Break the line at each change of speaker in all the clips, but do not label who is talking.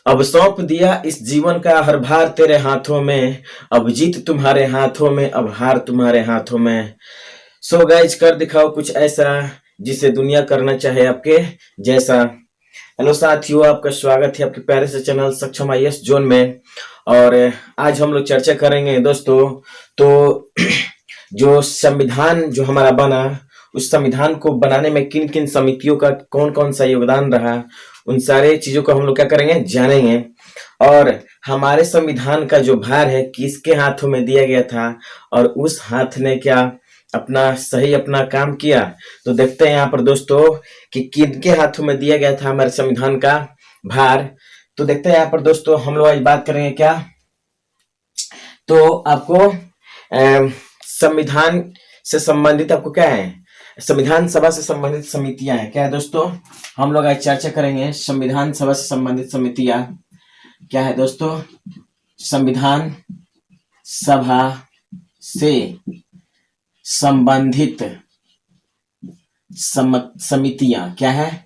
अब सौंप दिया इस जीवन का हर भार तेरे हाथों में, अब जीत तुम्हारे हाथों में, अब हार तुम्हारे हाथों में। सो गाइज कर दिखाओ कुछ ऐसा जिसे दुनिया करना चाहे आपके जैसा। हेलो साथियों, आपका स्वागत है आपके प्यारे से चैनल सक्षम आईएएस जोन में। और आज हम लोग चर्चा करेंगे दोस्तों, तो जो संविधान जो हमारा बना, उस संविधान को बनाने में किन किन समितियों का कौन कौन सा योगदान रहा, उन सारे चीजों को हम लोग क्या करेंगे, जानेंगे। और हमारे संविधान का जो भार है किसके हाथों में दिया गया था और उस हाथ ने क्या अपना काम किया। तो देखते हैं यहाँ पर दोस्तों कि किनके हाथों में दिया गया था हमारे संविधान का भार। तो देखते हैं यहाँ पर दोस्तों, हम लोग आज बात करेंगे क्या, तो आपको संविधान से संबंधित आपको क्या है, संविधान सभा से संबंधित समितियां हैं क्या है दोस्तों। हम लोग आज चर्चा करेंगे संविधान सभा से संबंधित समितियां क्या है दोस्तों। संविधान सभा से संबंधित समितियां क्या है,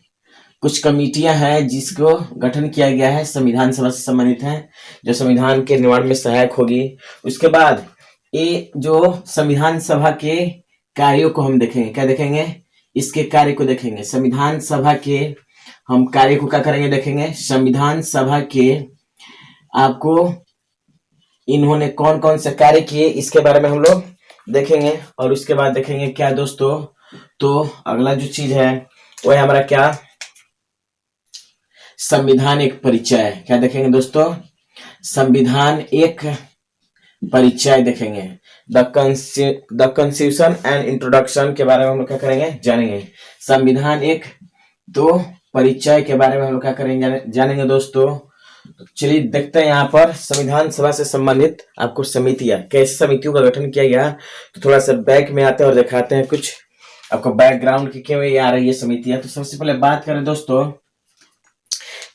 कुछ कमिटियां हैं जिसको गठन किया गया है, संविधान सभा से संबंधित है, जो संविधान के निर्माण में सहायक होगी। उसके बाद ये जो संविधान सभा के कार्यों को हम देखेंगे, क्या देखेंगे, इसके कार्य को देखेंगे। संविधान सभा के हम कार्य को क्या करेंगे, देखेंगे। संविधान सभा के आपको इन्होंने कौन कौन से कार्य किए इसके बारे में हम लोग देखेंगे। और उसके बाद देखेंगे क्या दोस्तों, तो अगला जो चीज है वो है हमारा क्या, संविधान एक परिचय। क्या देखेंगे दोस्तों, संविधान एक परिचय देखेंगे। द कॉन्स्टिट्यूशन एंड इंट्रोडक्शन के बारे में हम लोग क्या करेंगे, जानेंगे। संविधान एक तो परिचय के बारे में हम लोग क्या करेंगे, जानेंगे दोस्तों। तो चलिए देखते हैं यहाँ पर संविधान सभा से संबंधित आपको समितियां, कैसे समितियों का गठन किया गया। तो थोड़ा सा बैक में आते हैं और दिखाते हैं कुछ आपको बैकग्राउंड की क्यों ये आ रही है समितियां। तो सबसे पहले बात करें दोस्तों,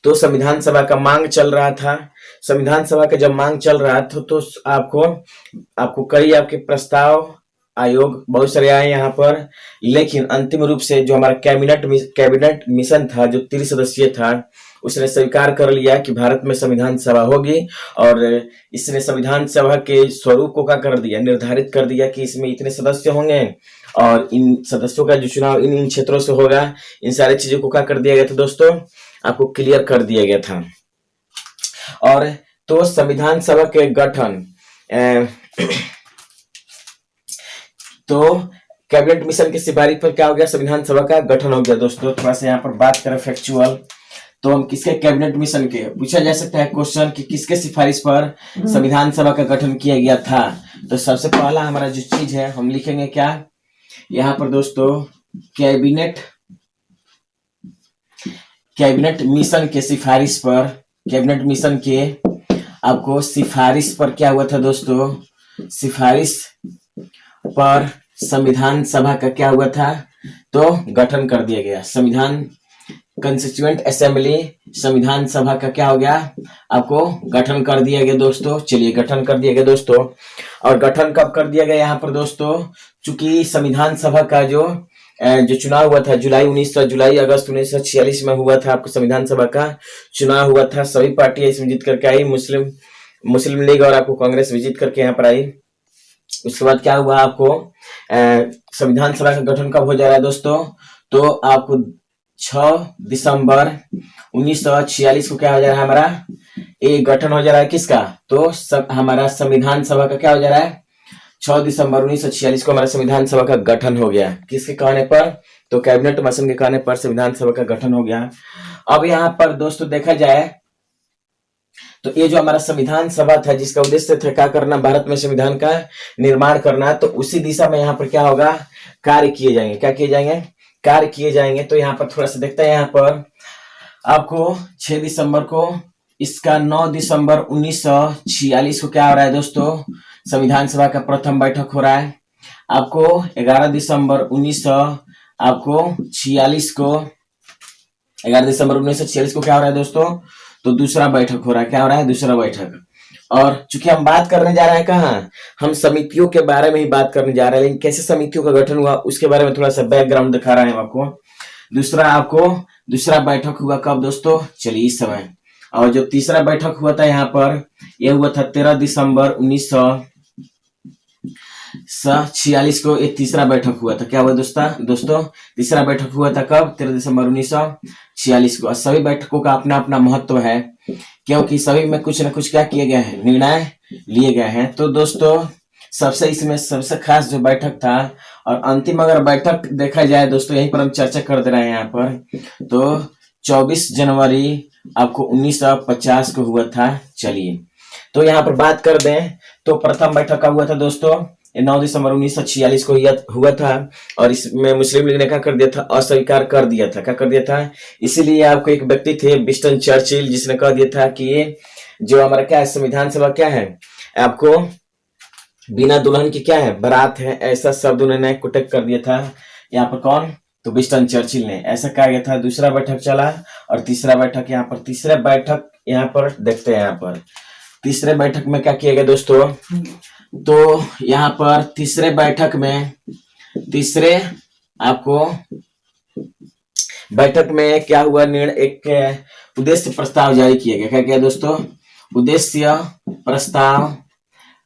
तो संविधान सभा का मांग चल रहा था। संविधान सभा का जब मांग चल रहा था तो आपको कई आपके प्रस्ताव आयोग बहुत सारे आए यहाँ पर, लेकिन अंतिम रूप से जो हमारा कैबिनेट मिशन था जो 30 सदस्यीय था, उसने स्वीकार कर लिया कि भारत में संविधान सभा होगी। और इसने संविधान सभा के स्वरूप को क्या कर दिया, निर्धारित कर दिया कि इसमें इतने सदस्य होंगे और इन सदस्यों का जो चुनाव इन क्षेत्रों से होगा। इन सारी चीजों को क्या कर दिया गया था दोस्तों, आपको क्लियर कर दिया गया था। और तो संविधान सभा के गठन तो कैबिनेट मिशन की सिफारिश पर क्या हो गया, संविधान सभा का गठन हो गया दोस्तों। थोड़ा सा यहाँ पर बात करें फैक्चुअल, तो हम किसके कैबिनेट मिशन के, पूछा जा सकता है क्वेश्चन कि किसके सिफारिश पर संविधान सभा का गठन किया गया था। तो सबसे पहला हमारा जो चीज है हम लिखेंगे क्या, यहाँ पर दोस्तों कैबिनेट मिशन के सिफारिश पर, कैबिनेट मिशन के आपको सिफारिश पर क्या हुआ था दोस्तों, सिफारिश पर संविधान सभा का क्या हुआ था, तो गठन कर दिया गया। संविधान कॉन्स्टिट्यूएंट असेंबली संविधान सभा का क्या हो गया, आपको गठन कर दिया गया दोस्तों। चलिए गठन कर दिया गया दोस्तों। और गठन कब कर दिया गया यहाँ पर दोस्तों, चूंकि संविधान सभा का जो चुनाव हुआ था जुलाई अगस्त 1946 में हुआ था, आपको संविधान सभा का चुनाव हुआ था। सभी पार्टियां इसमें जीत करके आई, मुस्लिम लीग और आपको कांग्रेस भी जीत करके यहाँ पर आई। उसके बाद क्या हुआ, आपको संविधान सभा का गठन कब हो जा रहा है दोस्तों, तो आपको 6 दिसंबर 1946 को क्या हो जा रहा है, हमारा ये गठन हो जा रहा है किसका, तो हमारा संविधान सभा का क्या हो जा रहा है, 6 दिसंबर 1946 को हमारा संविधान सभा का गठन हो गया। किसके कहने पर, तो कैबिनेट मिशन के कहने पर संविधान सभा का गठन हो गया। अब यहाँ पर दोस्तों देखा जाए तो ये जो हमारा संविधान सभा था जिसका उद्देश्य था क्या करना, भारत में संविधान का निर्माण करना, तो उसी दिशा में यहाँ पर क्या होगा, कार्य किए जाएंगे। क्या किए जाएंगे, कार्य किए जाएंगे। तो यहाँ पर थोड़ा सा देखते हैं, यहाँ पर आपको 6 दिसंबर को, इसका 9 दिसंबर 1946 को क्या हो रहा है दोस्तों, संविधान सभा का प्रथम बैठक हो रहा है। आपको 11 दिसंबर 1946 को 11 दिसंबर 1946 को क्या हो रहा है दोस्तों, तो दूसरा बैठक हो रहा है। क्या हो रहा है, दूसरा बैठक। और चूंकि हम बात करने जा रहे हैं कहाँ, हम समितियों के बारे में ही बात करने जा रहे हैं, लेकिन कैसे समितियों का गठन हुआ उसके बारे में थोड़ा सा बैकग्राउंड दिखा रहे हैं आपको। दूसरा बैठक हुआ कब दोस्तों, चलिए इस समय और जो तीसरा बैठक हुआ था यहाँ पर, यह हुआ था 13 दिसंबर 1946 को। ये तीसरा बैठक हुआ था। क्या हुआ दोस्तों तीसरा बैठक हुआ था कब? 13 दिसंबर 1946 को। सभी बैठकों का अपना अपना महत्व है, क्योंकि सभी में कुछ न कुछ क्या किए गए हैं, निर्णय लिए गए हैं। तो दोस्तों इसमें सबसे खास जो बैठक था और अंतिम अगर बैठक देखा जाए दोस्तों, यहीं पर हम चर्चा कर दे रहे हैं यहाँ पर, तो 24 जनवरी आपको 1950 को हुआ था। चलिए तो यहाँ पर बात कर दें तो प्रथम बैठक का हुआ था दोस्तों 9 दिसंबर 1946 को हुआ था, और इसमें मुस्लिम लीग ने क्या कर दिया था, अस्वीकार कर दिया था। क्या कर दिया था? इसीलिए आपको एक व्यक्ति थे विंस्टन चर्चिल, जिसने कह दिया था कि ये जो हमारा क्या है, संविधान सभा क्या है, आपको बिना दुल्हन की क्या है, बारात है, ऐसा शब्द उन्होंने कुटक कर दिया था। यहाँ पर कौन? तो विंस्टन चर्चिल ने ऐसा कहा गया था। दूसरा बैठक चला और तीसरा बैठक यहाँ पर, तीसरे बैठक यहाँ पर देखते हैं। यहाँ पर तीसरे बैठक में क्या किया गया दोस्तों, तो यहाँ पर तीसरे बैठक में आपको बैठक में क्या हुआ, निर्णय, एक उद्देश्य प्रस्ताव जारी किया गया। क्या किया दोस्तों? उद्देश्य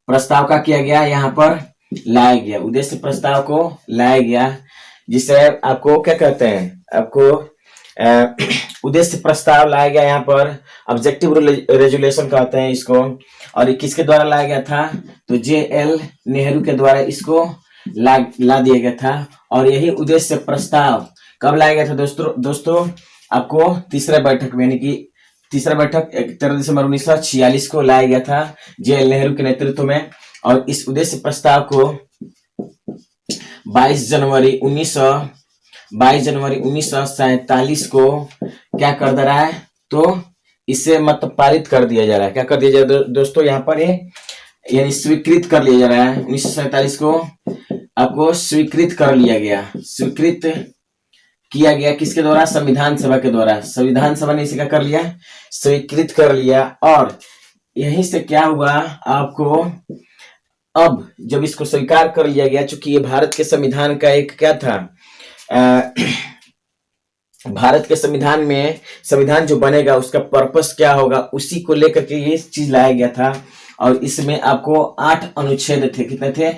प्रस्ताव का किया गया, यहाँ पर लाया गया, उद्देश्य प्रस्ताव को लाया गया, जिसे आपको क्या कहते हैं, आपको उद्देश्य प्रस्ताव लाया गया यहाँ पर, ऑब्जेक्टिव रेजुलेशन कहते हैं इसको। और ये किसके द्वारा लाया गया था? तो JL नेहरू के द्वारा इसको ला दिया गया था। और यही उद्देश्य प्रस्ताव कब लाया गया था दोस्तों आपको तीसरे बैठक में, यानी कि तीसरा बैठक 13 दिसंबर 1946 को लाया गया था JL नेहरू के नेतृत्व में। और इस उद्देश्य प्रस्ताव को 22 जनवरी 1947 को क्या कर दे रहा है, तो इसे मतलब पारित कर दिया जा रहा है। क्या कर दिया जा रहा है दोस्तों, यहाँ पर यानी स्वीकृत कर लिया जा रहा है। 1947 को आपको स्वीकृत कर लिया गया, स्वीकृत किया गया किसके द्वारा? संविधान सभा के द्वारा। संविधान सभा ने इसे क्या कर लिया, स्वीकृत कर लिया। और यहीं से क्या हुआ आपको, अब जब इसको स्वीकार कर लिया गया, चूंकि ये भारत के संविधान का एक क्या था, भारत के संविधान में संविधान जो बनेगा उसका पर्पस क्या होगा, उसी को लेकर के ये चीज लाया गया था। और इसमें आपको 8 अनुच्छेद थे। कितने थे?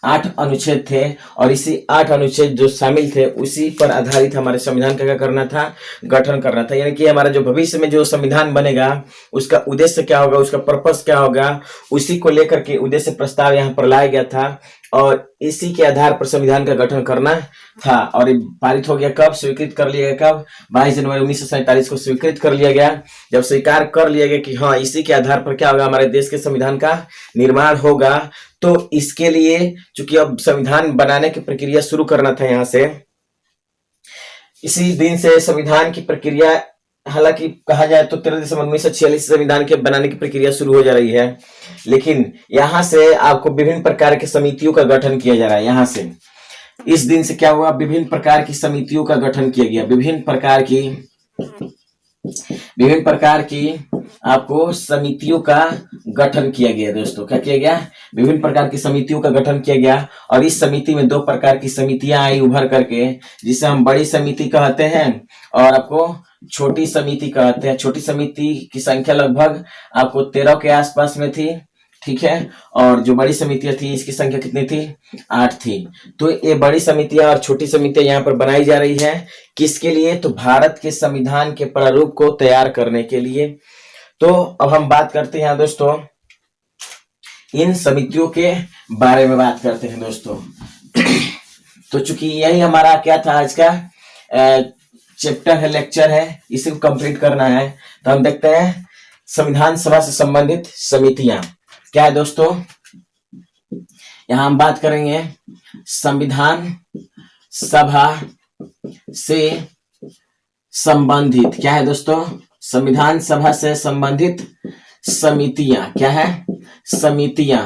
8 अनुच्छेद थे। और इसी 8 अनुच्छेद जो शामिल थे उसी पर आधारित हमारे संविधान का क्या करना था, गठन करना था। यानी कि हमारा जो भविष्य में जो संविधान बनेगा उसका उद्देश्य क्या होगा, उसका पर्पस क्या होगा, उसी को लेकर के उद्देश्य प्रस्ताव यहाँ पर लाया गया था। और इसी के आधार पर संविधान का गठन करना था। और पारित हो गया कब, स्वीकृत कर लिया गया कब? 22 जनवरी 1947 को स्वीकृत कर लिया गया। जब स्वीकार कर लिया गया कि हाँ इसी के आधार पर क्या होगा, हमारे देश के संविधान का निर्माण होगा, तो इसके लिए चूंकि अब संविधान बनाने की प्रक्रिया शुरू करना था यहाँ से, इसी दिन से संविधान की प्रक्रिया, हालांकि कहा जाए तो 13 दिसंबर 1946 संविधान के बनाने की प्रक्रिया शुरू हो जा रही है, लेकिन यहाँ से आपको विभिन्न प्रकार की समितियों का गठन किया जा रहा है। यहाँ से इस दिन से क्या हुआ, विभिन्न प्रकार की समितियों का गठन किया गया। विभिन्न प्रकार की आपको समितियों का गठन किया गया दोस्तों। क्या किया गया? विभिन्न प्रकार की समितियों का गठन किया गया। और इस समिति में 2 प्रकार की समितियां आई उभर करके, जिसे हम बड़ी समिति कहते हैं और आपको छोटी समिति कहते हैं। छोटी समिति की संख्या लगभग आपको 13 के आसपास में थी, ठीक है। और जो बड़ी समितियां थी इसकी संख्या कितनी थी? 8 थी। तो ये बड़ी समितियां और छोटी समितियां यहाँ पर बनाई जा रही है, किसके लिए? तो भारत के संविधान के प्रारूप को तैयार करने के लिए। तो अब हम बात करते हैं दोस्तों, इन समितियों के बारे में बात करते हैं दोस्तों। तो चूंकि यही हमारा क्या था आज का चैप्टर है, लेक्चर है, इसे कंप्लीट करना है, तो हम देखते हैं संविधान सभा से संबंधित समितियां क्या है दोस्तों। यहां हम बात करेंगे संविधान सभा से संबंधित क्या है दोस्तों, संविधान सभा से संबंधित समितियां क्या है, समितियां।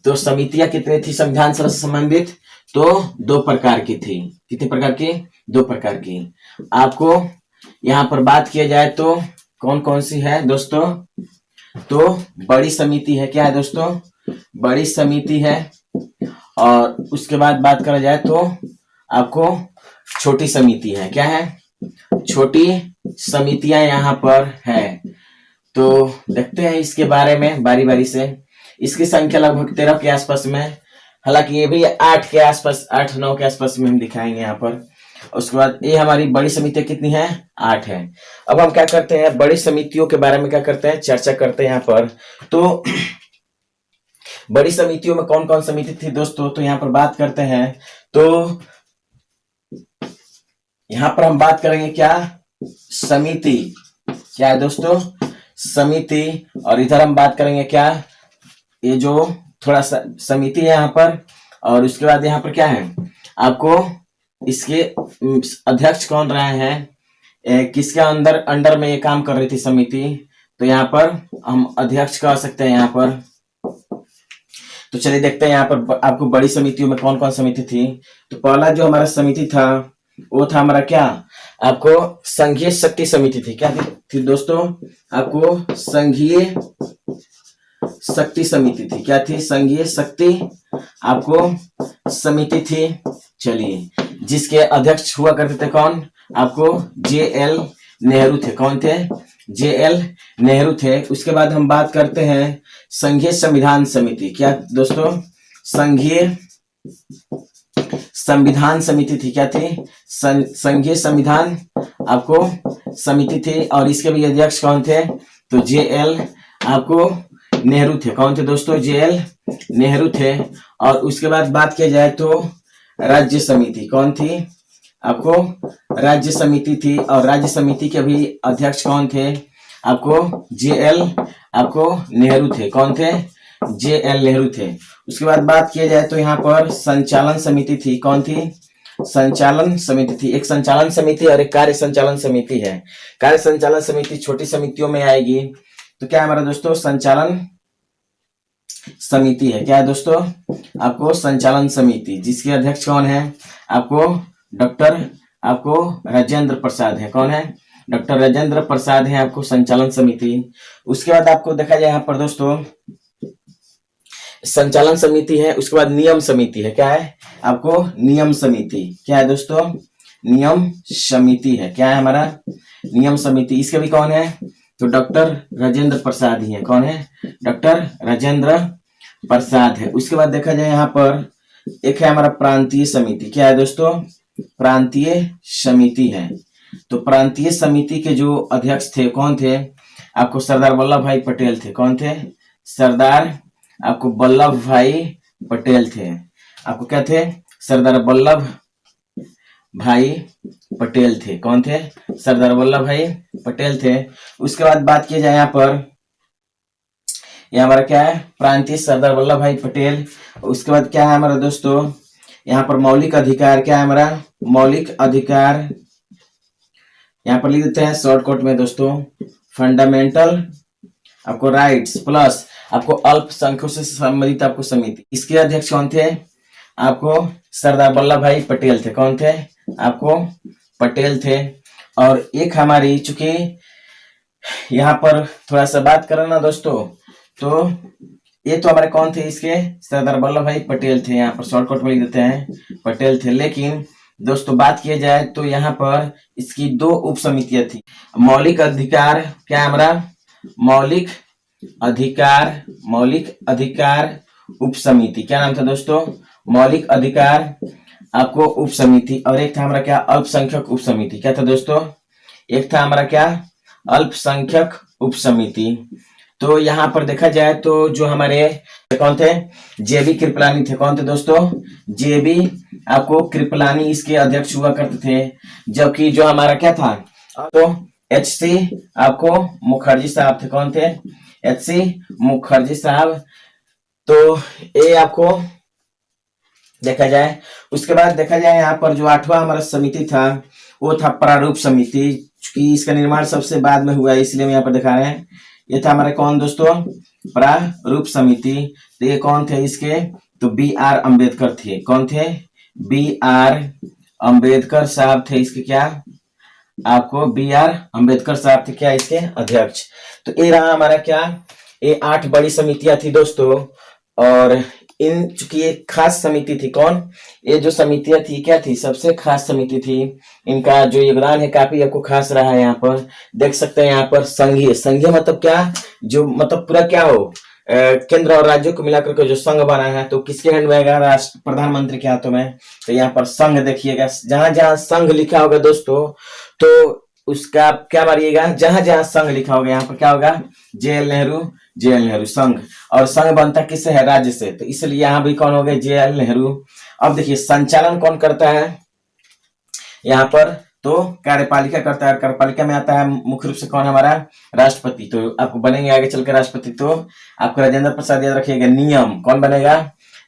तो समितियां कितनी थी संविधान सभा से संबंधित? तो 2 प्रकार की थी। कितने प्रकार की? 2 प्रकार की। आपको यहां पर बात किया जाए तो कौन कौन सी है दोस्तों? तो बड़ी समिति है, क्या है दोस्तों? बड़ी समिति है। और उसके बाद बात करा जाए तो आपको छोटी समिति है, क्या है? छोटी समितियां यहाँ पर है। तो देखते हैं इसके बारे में बारी बारी से। इसकी संख्या लगभग 13 के आसपास में, हालांकि ये भी 8 के आसपास, 8-9 के आसपास में हम दिखाएंगे यहाँ पर। उसके बाद ये हमारी बड़ी समितियां कितनी है? 8 है। अब हम क्या करते हैं, बड़ी समितियों के बारे में क्या करते हैं, चर्चा करते हैं यहाँ पर। तो बड़ी समितियों में कौन कौन समिति थी दोस्तों, तो यहाँ पर बात करते हैं। तो यहाँ पर हम बात करेंगे क्या, समिति। क्या है दोस्तों? समिति। और इधर हम बात करेंगे क्या, ये जो थोड़ा सा समिति है यहाँ पर। और उसके बाद यहाँ पर क्या है, आपको इसके अध्यक्ष कौन रहे हैं, किसके अंडर में ये काम कर रही थी समिति, तो यहाँ पर हम अध्यक्ष कह सकते हैं यहाँ पर। तो चलिए देखते हैं यहाँ पर आपको बड़ी समितियों में कौन कौन समिति थी। तो पहला जो हमारा समिति था वो था हमारा क्या, आपको संघीय शक्ति समिति थी। क्या थी दोस्तों? आपको संघीय शक्ति समिति थी। क्या थी? संघीय शक्ति आपको समिति थी। चलिए, जिसके अध्यक्ष हुआ करते थे कौन, आपको JL नेहरू थे। कौन थे? JL नेहरू थे। उसके बाद हम बात करते हैं संघीय संविधान समिति। क्या दोस्तों? संघीय संविधान समिति थी। क्या थी? संघीय संविधान आपको समिति थी। और इसके भी अध्यक्ष कौन थे, तो JL आपको नेहरू थे। कौन थे दोस्तों? JL नेहरू थे। और उसके बाद बात किया जाए तो राज्य समिति कौन थी, आपको राज्य समिति थी। और राज्य समिति के भी अध्यक्ष कौन थे, आपको JL आपको नेहरू थे। कौन थे? JL नेहरू थे। उसके बाद बात किया जाए तो यहाँ पर संचालन समिति थी। कौन थी? संचालन समिति थी। एक संचालन समिति और एक कार्य संचालन समिति है। कार्य संचालन समिति छोटी समितियों में आएगी। तो क्या है हमारा दोस्तों, संचालन समिति है। क्या है दोस्तों? आपको संचालन समिति, जिसके अध्यक्ष कौन है, आपको डॉक्टर आपको राजेंद्र प्रसाद है। कौन है? डॉक्टर राजेंद्र प्रसाद है आपको संचालन समिति। उसके बाद आपको देखा जाए यहाँ पर दोस्तों, संचालन समिति है। उसके बाद नियम समिति है। क्या है? आपको नियम समिति। क्या है दोस्तों? नियम समिति है। क्या है हमारा? नियम समिति। इसके भी कौन है, तो डॉक्टर राजेंद्र प्रसाद ही है। कौन है? डॉक्टर राजेंद्र प्रसाद है। उसके बाद देखा जाए यहाँ पर एक है हमारा प्रांतीय समिति। क्या है दोस्तों? प्रांतीय समिति है। तो प्रांतीय समिति के जो अध्यक्ष थे कौन थे, आपको सरदार वल्लभ भाई पटेल थे। कौन थे? सरदार आपको वल्लभ भाई पटेल थे। आपको क्या थे? सरदार वल्लभ भाई पटेल थे। कौन थे? सरदार वल्लभ भाई पटेल थे। उसके बाद बात की जाए यहाँ पर, यह हमारा क्या है, प्रांतीय सरदार वल्लभ भाई पटेल। उसके बाद क्या है हमारा दोस्तों, यहाँ पर मौलिक अधिकार। क्या है हमारा? मौलिक अधिकार। यहाँ पर लिख देते हैं शॉर्टकट में दोस्तों, फंडामेंटल आपको राइट्स प्लस आपको अल्पसंख्यकों से संबंधित आपको समिति। इसके अध्यक्ष कौन थे, आपको सरदार वल्लभ भाई पटेल थे। कौन थे? आपको पटेल थे। और एक हमारी, चूंकि यहाँ पर थोड़ा सा बात करें ना दोस्तों, तो ये तो हमारे कौन थे, इसके सरदार वल्लभ भाई पटेल थे। यहाँ पर शॉर्टकट में लिख देते हैं पटेल थे। लेकिन दोस्तों बात किया जाए तो यहाँ पर इसकी 2 उप समितियां थी। मौलिक अधिकार। क्या है हमारा? मौलिक अधिकार उप समिति। क्या नाम था दोस्तों? मौलिक अधिकार आपको उप समिति। और एक था हमारा क्या, अल्पसंख्यक उप समिति। क्या था दोस्तों? एक था हमारा क्या, अल्पसंख्यक उप समिति। तो यहाँ पर देखा जाए तो जो हमारे कौन थे, JB कृपलानी थे। कौन थे दोस्तों? JB आपको कृपलानी इसके अध्यक्ष हुआ करते थे। जबकि जो हमारा क्या था, तो HC आपको मुखर्जी साहब थे। कौन थे? HC मुखर्जी साहब। तो ये आपको देखा जाए। उसके बाद देखा जाए यहाँ पर जो 8वां हमारा समिति था वो था प्रारूप समिति। चूंकि इसका निर्माण सबसे बाद में हुआ है इसलिए हम यहाँ पर दिखा रहे हैं। ये था हमारे कौन दोस्तों, प्रारूप समिति। तो ये कौन थे इसके, तो BR अम्बेडकर थे। कौन थे? BR अम्बेडकर साहब थे इसके क्या, आपको BR अम्बेडकर साहब थे क्या इसके अध्यक्ष। तो ये रहा हमारा क्या, ये 8 बड़ी समितियां थी दोस्तों। और इन चूंकि ये खास समिति थी, कौन ये जो समितियां थी क्या थी, सबसे खास समिति थी। इनका जो योगदान है काफी आपको खास रहा है। यहाँ पर देख सकते हैं, यहाँ पर संघीय, संघीय मतलब क्या, जो मतलब पूरा क्या हो, केंद्र और राज्यों को मिलाकर के जो संघ बना है, तो किसके हैंड में आएगा, राष्ट्र प्रधानमंत्री के हाथों में। तो यहाँ पर संघ देखिएगा, जहां जहां संघ लिखा होगा दोस्तों, तो उसका क्या मारिएगा, जहां जहां संघ लिखा होगा यहाँ पर क्या होगा, JL नेहरू, JL नेहरू संघ। और संघ बनता किससे है, राज्य से, तो इसलिए यहाँ भी कौन हो गए, JL नेहरू। अब देखिए संचालन कौन करता है यहाँ पर, तो कार्यपालिका करता है। कार्यपालिका में आता है मुख्य रूप से कौन, हमारा राष्ट्रपति। तो आपको बनेंगे आगे चल के राष्ट्रपति, तो आपको राजेंद्र प्रसाद याद रखिएगा। नियम कौन बनेगा,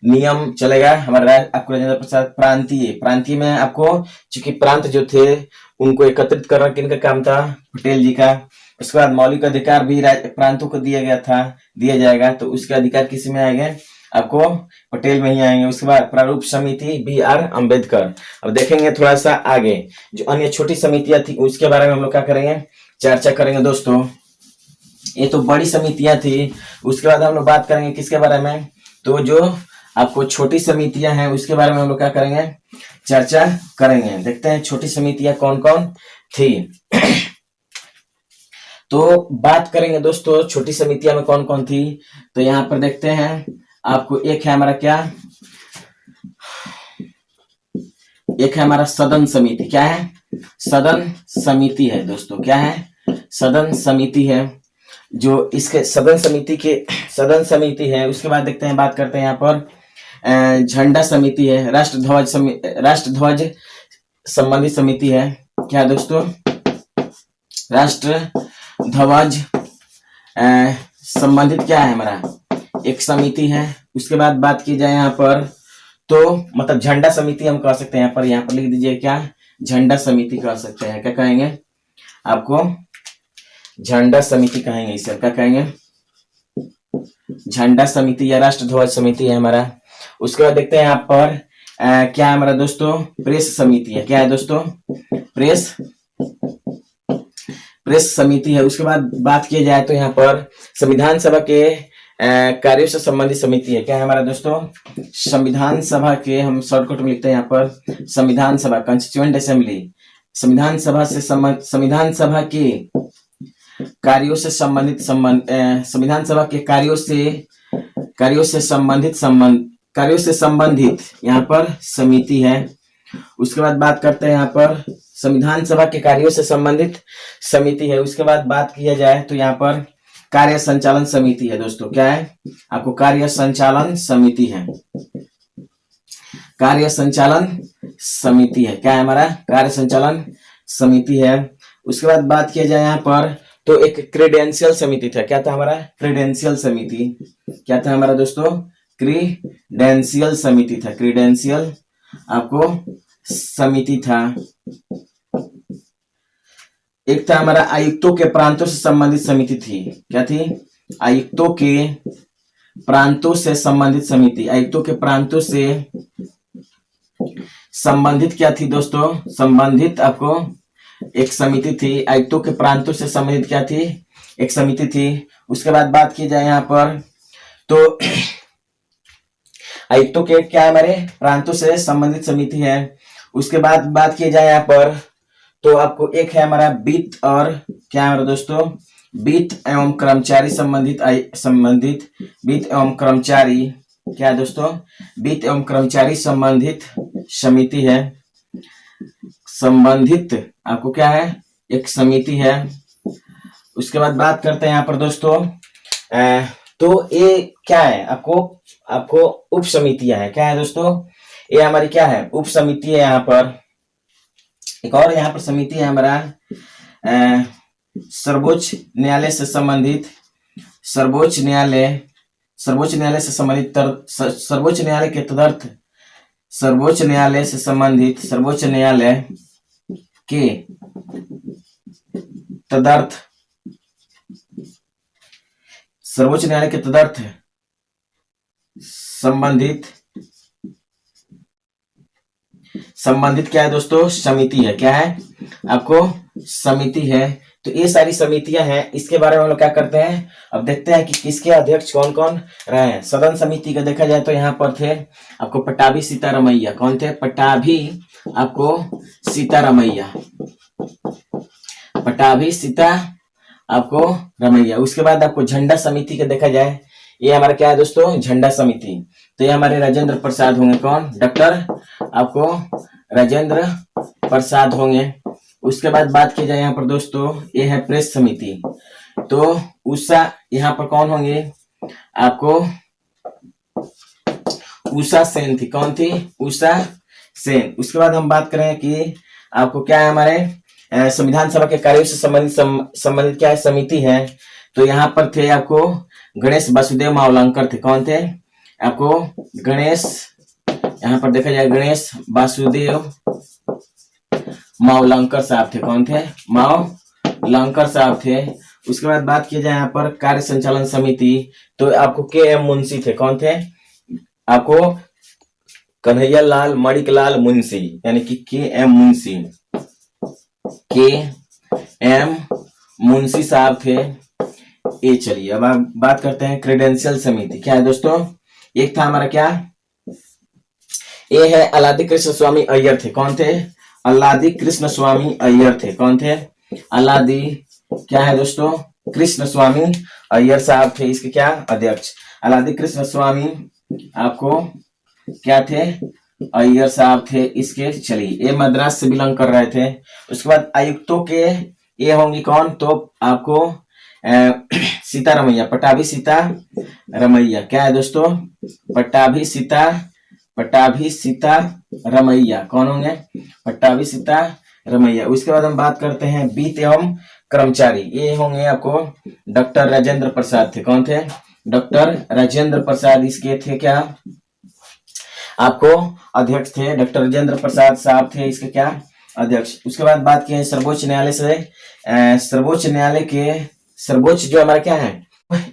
नियम चलेगा हमारा आपको राजेंद्र प्रसाद। प्रांतीय, प्रांतीय में आपको चूंकि प्रांत जो थे उनको एकत्रित करना किनका काम था, पटेल जी का। उसके बाद मौलिक अधिकार भी प्रांतों को दिया गया था, दिया जाएगा, तो उसके अधिकार किसी में आएंगे, आपको पटेल में ही आएंगे। उसके बाद प्रारूप समिति BR अम्बेडकर। अब देखेंगे थोड़ा सा आगे जो अन्य छोटी समितियां थी उसके बारे में हम लोग क्या करेंगे, चर्चा करेंगे दोस्तों। ये तो बड़ी समितियां थी। उसके बाद हम लोग बात करेंगे किसके बारे में, तो जो आपको छोटी समितियां हैं उसके बारे में हम लोग क्या करेंगे, चर्चा करेंगे। देखते हैं छोटी समितियां कौन कौन थी। तो बात करेंगे दोस्तों छोटी समितियां में कौन कौन थी। तो यहाँ पर देखते हैं आपको, एक है हमारा क्या, एक है हमारा सदन समिति। क्या है, सदन समिति है दोस्तों, क्या है, सदन समिति है। जो इसके सदन समिति है। उसके बाद देखते हैं, बात करते हैं यहाँ पर झंडा समिति है, राष्ट्रध्वज संबंधित समिति है। क्या दोस्तों, राष्ट्रध्वज संबंधित क्या है हमारा, एक समिति है। उसके बाद बात की जाए यहाँ पर, तो मतलब झंडा समिति हम कह सकते हैं। यहाँ पर लिख दीजिए क्या, झंडा समिति कह सकते हैं। क्या कहेंगे, आपको झंडा समिति कहेंगे, इसे क्या कहेंगे, झंडा समिति या राष्ट्रध्वज समिति है हमारा। उसके बाद देखते हैं यहाँ पर क्या है हमारा दोस्तों, प्रेस समिति है। क्या है दोस्तों, प्रेस समिति है। उसके बाद बात की जाए तो यहाँ पर संविधान सभा के कार्यों से संबंधित समिति है। क्या है हमारा दोस्तों, संविधान सभा के, हम शॉर्टकट में लिखते हैं यहाँ पर संविधान सभा, कॉन्स्टिट्यूएंट असेंबली। संविधान सभा के कार्यों से संबंधित संविधान सभा के कार्यों से संबंधित यहाँ पर समिति है। उसके बाद बात करते हैं यहाँ पर संविधान सभा के कार्यों से संबंधित समिति है। उसके बाद बात किया जाए तो यहाँ पर कार्य संचालन समिति है दोस्तों। क्या है, आपको कार्य संचालन समिति है, कार्य संचालन समिति है। क्या है हमारा, कार्य संचालन समिति है। उसके बाद बात किया जाए यहाँ पर, तो एक क्रेडेंशियल समिति था। क्या था हमारा, क्रेडेंशियल समिति। क्या था हमारा दोस्तों, क्रेडेंशियल समिति था, क्रेडेंशियल आपको समिति था। एक था हमारा आयुक्तों के प्रांतों से संबंधित समिति थी। क्या थी, आयुक्तों के प्रांतों से संबंधित समिति। आयुक्तों के प्रांतों से संबंधित क्या थी दोस्तों, संबंधित आपको एक समिति थी। आयुक्तों के प्रांतों से संबंधित क्या थी, एक समिति थी। उसके बाद बात की जाए यहाँ पर, तो आयुक्तों के क्या है, हमारे प्रांतों से संबंधित समिति है। उसके बाद बात की जाए यहाँ पर, तो आपको एक है हमारा वित्त और क्या है हमारा दोस्तों, वित्त एवं कर्मचारी संबंधित वित्त एवं कर्मचारी। क्या है दोस्तों, वित्त एवं कर्मचारी संबंधित समिति है। संबंधित आपको क्या है, एक समिति है। उसके बाद बात करते हैं यहाँ पर दोस्तों, तो ये क्या है, आपको उप समितियां है। क्या है दोस्तों, ये हमारी क्या है, उप समिति है। यहाँ पर एक और यहाँ पर समिति है हमारा सर्वोच्च न्यायालय से संबंधित, सर्वोच्च न्यायालय से संबंधित, सर्वोच्च न्यायालय के तदर्थ, सर्वोच्च न्यायालय से संबंधित, सर्वोच्च न्यायालय के तदर्थ, सर्वोच्च न्यायालय के तदर्थ संबंधित क्या है दोस्तों, समिति है। क्या है, आपको समिति है। तो ये सारी समितियां हैं, इसके बारे में हम लोग क्या करते हैं, अब देखते हैं कि किसके अध्यक्ष कौन कौन रहे हैं। सदन समिति का देखा जाए तो यहाँ पर थे आपको पट्टाभी सीतारमैया। कौन थे? पट्टाभी आपको सीतारमैया, पट्टाभी सीता आपको रमैया। उसके बाद आपको झंडा समिति का देखा जाए, ये हमारा क्या है दोस्तों, झंडा समिति। तो ये हमारे राजेंद्र प्रसाद होंगे। कौन? डॉक्टर आपको राजेंद्र प्रसाद होंगे। उसके बाद बात की जाए यहाँ पर दोस्तों, ये है प्रेस समिति। तो उषा यहाँ पर कौन होंगे, आपको उषा सेन थी। कौन थी? उषा सेन। उसके बाद हम बात करें कि आपको क्या है, हमारे संविधान सभा के कार्यों से संबंधित क्या है, समिति है। तो यहाँ पर थे आपको गणेश वासुदेव मावलंकर थे। कौन थे? आपको गणेश, यहाँ पर देखा जाए गणेश वासुदेव मावलंकर साहब थे। कौन थे? मावलंकर साहब थे। उसके बाद बात की जाए यहाँ पर कार्य संचालन समिति, तो आपको के एम मुंशी थे। कौन थे? आपको कन्हैया लाल मणिकलाल मुंशी, यानी कि के एम मुंशी, के एम मुंशी साहब थे। ये चलिए अब आप बात करते हैं क्रेडेंशियल समिति। क्या है दोस्तों? एक था हमारा क्या, ये है अल्लादी कृष्ण स्वामी अय्यर थे। कौन थे? अल्लादी कृष्ण स्वामी अय्यर थे। कौन थे? अल्लादी क्या है दोस्तों, कृष्ण स्वामी अय्यर साहब थे इसके क्या, अध्यक्ष। अल्लादी कृष्ण स्वामी आपको क्या थे, अय्यर साहब थे इसके। चलिए, ये मद्रास से बिलोंग कर रहे थे। उसके बाद आयुक्तों के ये होंगी कौन, तो आपको सीतारमैया, पट्टाभी सीतारमैया। क्या है दोस्तों? पट्टाभी सीतारमैया। कौन होंगे? पट्टाभी सीतारमैया। उसके बाद हम बात करते हैं वित्त एवं कर्मचारी, ये होंगे आपको डॉक्टर राजेंद्र प्रसाद थे। कौन थे? डॉक्टर राजेंद्र प्रसाद इसके थे क्या, आपको अध्यक्ष थे। डॉक्टर राजेंद्र प्रसाद साहब थे इसके क्या, अध्यक्ष। उसके बाद बात की सर्वोच्च न्यायालय से, सर्वोच्च न्यायालय के सर्वोच्च जो हमारा क्या है,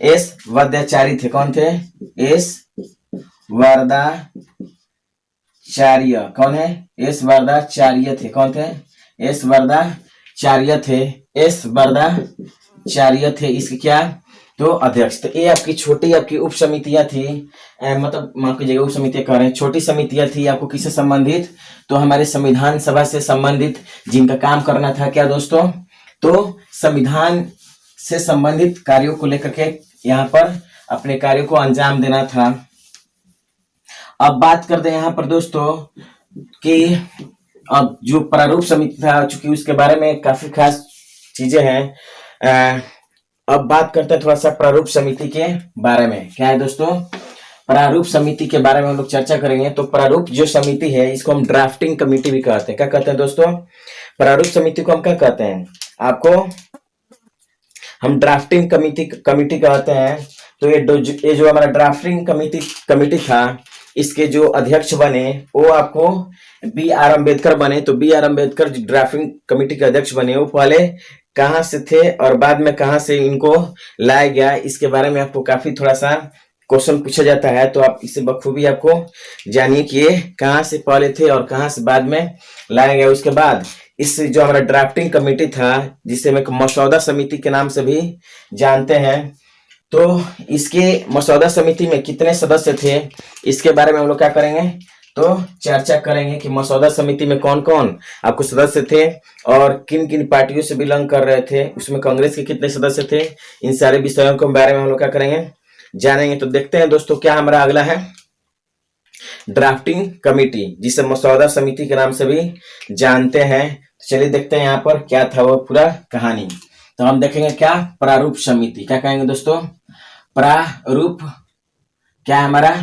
एस वरदाचार्य थे। कौन थे? एस वरदाचार्य। कौन है? एस वरदाचार्य थे। कौन थे? एस वरदाचार्य थे। एस वरदाचार्य थे इसके क्या, तो अध्यक्ष। तो ये आपकी छोटी आपकी उप समितियां थी, मतलब माफ कीजिएगा उप समितियां कह रहे हैं, छोटी समितियां थी आपको किससे संबंधित, तो हमारे संविधान सभा से संबंधित, जिनका काम करना था क्या दोस्तों, तो संविधान से संबंधित कार्यों को लेकर के यहाँ पर अपने कार्यों को अंजाम देना था। अब बात करते हैं यहाँ पर दोस्तों कि अब जो प्रारूप समिति था, चूंकि उसके बारे में काफी खास चीजें हैं, अब बात करते हैं थोड़ा सा प्रारूप समिति के बारे में। क्या है दोस्तों? प्रारूप समिति के बारे में हम लोग चर्चा करेंगे। तो प्रारूप जो समिति है इसको हम ड्राफ्टिंग कमेटी भी कहते हैं। क्या कहते हैं दोस्तों? प्रारूप समिति को हम क्या कहते हैं, आपको हम ड्राफ्टिंग कमेटी कहते हैं। तो ये जो हमारा ड्राफ्टिंग कमेटी था, इसके जो अध्यक्ष बने वो आपको बी आर अम्बेडकर बने। तो बी आर अम्बेडकर जो ड्राफ्टिंग कमेटी के अध्यक्ष बने, वो पहले कहाँ से थे और बाद में कहाँ से इनको लाया गया, इसके बारे में आपको काफी थोड़ा सा क्वेश्चन पूछा जाता है। तो आप इसे बखूबी आपको जानिए कि ये कहाँ से पहले थे और कहाँ से बाद में लाया गया। उसके बाद इस जो हमारा ड्राफ्टिंग कमेटी था, जिसे हम एक मसौदा समिति के नाम से भी जानते हैं, तो इसके मसौदा समिति में कितने सदस्य थे, इसके बारे में हम लोग क्या करेंगे, तो चर्चा करेंगे कि मसौदा समिति में कौन कौन आपको सदस्य थे और किन किन पार्टियों से बिलोंग कर रहे थे, उसमें कांग्रेस के कितने सदस्य थे, इन सारे विषयों के बारे में हम लोग क्या करेंगे, जानेंगे। तो देखते हैं दोस्तों क्या हमारा अगला है, ड्राफ्टिंग कमेटी, जिसे मसौदा समिति के नाम से भी जानते हैं। चलिए देखते हैं यहाँ पर क्या था वो पूरा कहानी। तो हम देखेंगे क्या, प्रारूप समिति। क्या कहेंगे दोस्तों? प्रारूप क्या है, हमारा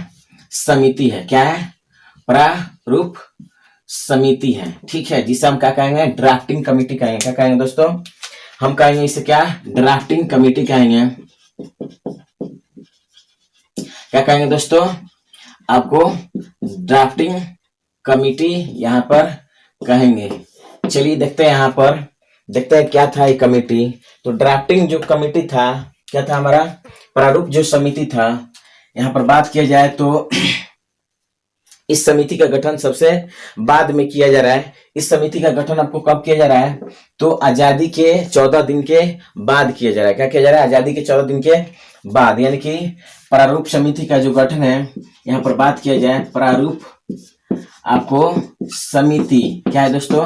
समिति है। क्या है? प्रारूप समिति है, ठीक है, जिसे हम क्या कहेंगे, ड्राफ्टिंग कमेटी कहेंगे। क्या कहेंगे दोस्तों? हम कहेंगे इसे क्या, ड्राफ्टिंग कमेटी कहेंगे। क्या कहेंगे दोस्तों? आपको ड्राफ्टिंग कमेटी यहाँ पर कहेंगे। चलिए देखते हैं, यहाँ पर देखते हैं क्या था ये कमेटी। तो ड्राफ्टिंग जो कमेटी था क्या था हमारा, प्रारूप जो समिति था, यहाँ पर बात किया जाए तो इस समिति का गठन सबसे बाद में किया जा रहा है। इस समिति का गठन आपको कब किया जा रहा है? तो आजादी के 14 दिन के बाद किया जा रहा है। क्या किया जा रहा है? आजादी के 14 दिन के बाद, यानी कि प्रारूप समिति का जो गठन है, यहाँ पर बात किया जाए प्रारूप आपको समिति, क्या है दोस्तों?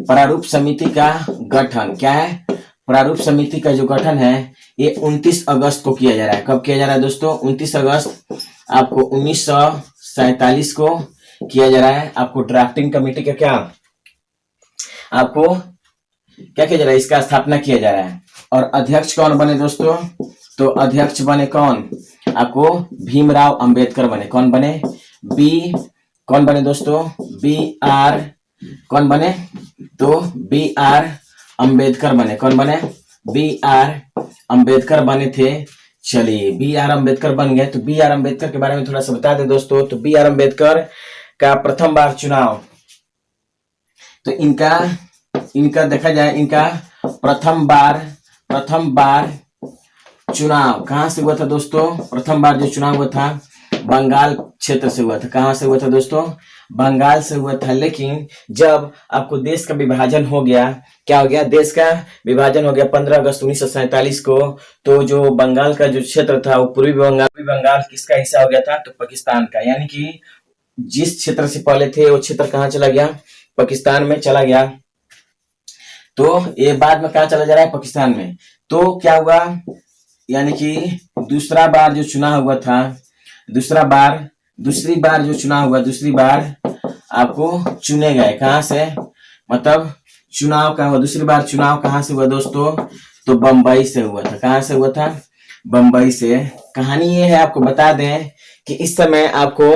प्रारूप समिति का गठन क्या है? प्रारूप समिति का जो गठन है ये 29 अगस्त को किया जा रहा है। कब किया जा रहा है दोस्तों? 29 अगस्त आपको 1947 को किया जा रहा है। आपको ड्राफ्टिंग कमेटी का क्या आपको क्या किया जा रहा है? इसका स्थापना किया जा रहा है। और अध्यक्ष कौन बने दोस्तों? तो अध्यक्ष बने कौन? आपको भीमराव अंबेडकर बने। कौन बने? कौन बने दोस्तों? BR कौन बने? तो BR अंबेडकर बने। कौन बने? BR अंबेडकर बने थे। चलिए BR अंबेडकर बन गए, तो BR अंबेडकर के बारे में थोड़ा सा बता दें दोस्तों। तो BR अंबेडकर का प्रथम बार चुनाव, तो इनका देखा जाए, इनका प्रथम बार चुनाव कहां से हुआ था दोस्तों? प्रथम बार जो चुनाव हुआ था बंगाल क्षेत्र से हुआ था। कहां से हुआ था दोस्तों? बंगाल से हुआ था। लेकिन जब आपको देश का विभाजन हो गया, क्या हो गया? देश का विभाजन हो गया 15 अगस्त 1947 को, तो जो बंगाल का जो क्षेत्र था वो पूर्वी बंगाल किसका हिस्सा हो गया था? तो पाकिस्तान का। यानी कि जिस क्षेत्र से पहले थे वो क्षेत्र कहाँ चला गया? पाकिस्तान में चला गया। तो ये बाद में कहाँ चला जा रहा है? पाकिस्तान में। तो क्या हुआ? यानी कि दूसरी बार जो चुनाव हुआ दूसरी बार आपको चुने गए। कहां से? मतलब चुनाव का हुआ दूसरी बार। चुनाव कहां से हुआ दोस्तों? तो बंबई से हुआ था। कहां से हुआ था? बंबई से। कहानी ये है, आपको बता दें कि इस समय आपको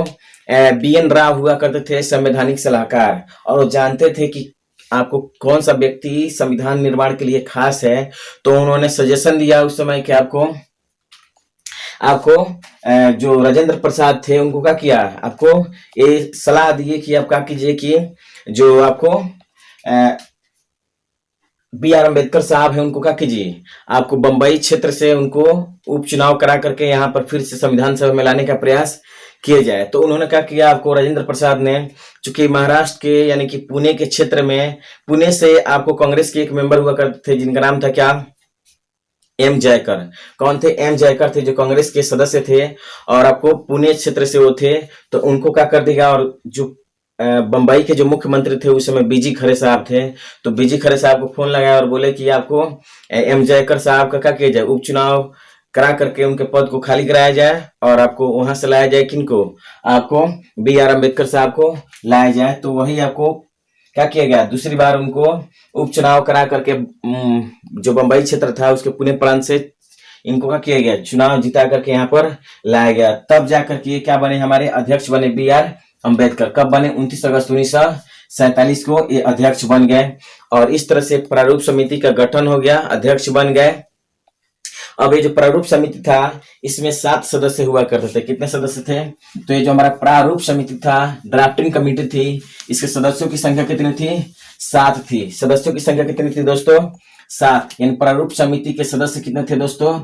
BN राव हुआ करते थे संवैधानिक सलाहकार, और वो जानते थे कि आपको कौन सा व्यक्ति संविधान निर्माण के लिए खास है। तो उन्होंने सजेशन दिया उस समय कि आपको जो राजेंद्र प्रसाद थे उनको क्या किया? आपको ये सलाह दिए कि आप क्या कीजिए कि जो आपको BR अंबेडकर साहब है उनको क्या कीजिए? आपको बंबई क्षेत्र से उनको उपचुनाव करा करके यहाँ पर फिर से संविधान सभा में लाने का प्रयास किया जाए। तो उन्होंने क्या किया? आपको राजेंद्र प्रसाद ने, चूंकि महाराष्ट्र के यानी कि पुणे के क्षेत्र में, पुणे से आपको कांग्रेस के एक मेंबर हुआ करते थे जिनका नाम था क्या? M जयकर। कौन थे? M जयकर थे, जो कांग्रेस के सदस्य थे और आपको पुणे क्षेत्र से वो थे। तो उनको क्या कर दिया? और जो बंबई के जो मुख्यमंत्री थे उस समय BG खरे साहब थे, तो BG खरे साहब को फोन लगाया और बोले कि आपको M जयकर साहब का क्या किया जाए? उपचुनाव करा करके उनके पद को खाली कराया जाए और आपको वहां से लाया जाए। किनको? आपको BR अंबेडकर साहब को लाया जाए। तो वही आपको क्या किया गया? दूसरी बार उनको उपचुनाव करा करके जो बंबई क्षेत्र था उसके पुणे प्रांत से इनको क्या किया गया? चुनाव जिता करके यहाँ पर लाया गया। तब जाकर के क्या बने? हमारे अध्यक्ष बने BR अंबेडकर। कब बने? 29 अगस्त 1947 को ये अध्यक्ष बन गए। और इस तरह से प्रारूप समिति का गठन हो गया, अध्यक्ष बन गए। अब ये जो प्रारूप समिति था इसमें 7 सदस्य हुआ करते थे। कितने सदस्य थे? तो ये जो हमारा प्रारूप समिति था, ड्राफ्टिंग कमेटी थी, इसके सदस्यों की संख्या कितनी थी? 7 थी। सदस्यों की संख्या कितनी थी दोस्तों? 7। यानी प्रारूप समिति के सदस्य कितने थे दोस्तों?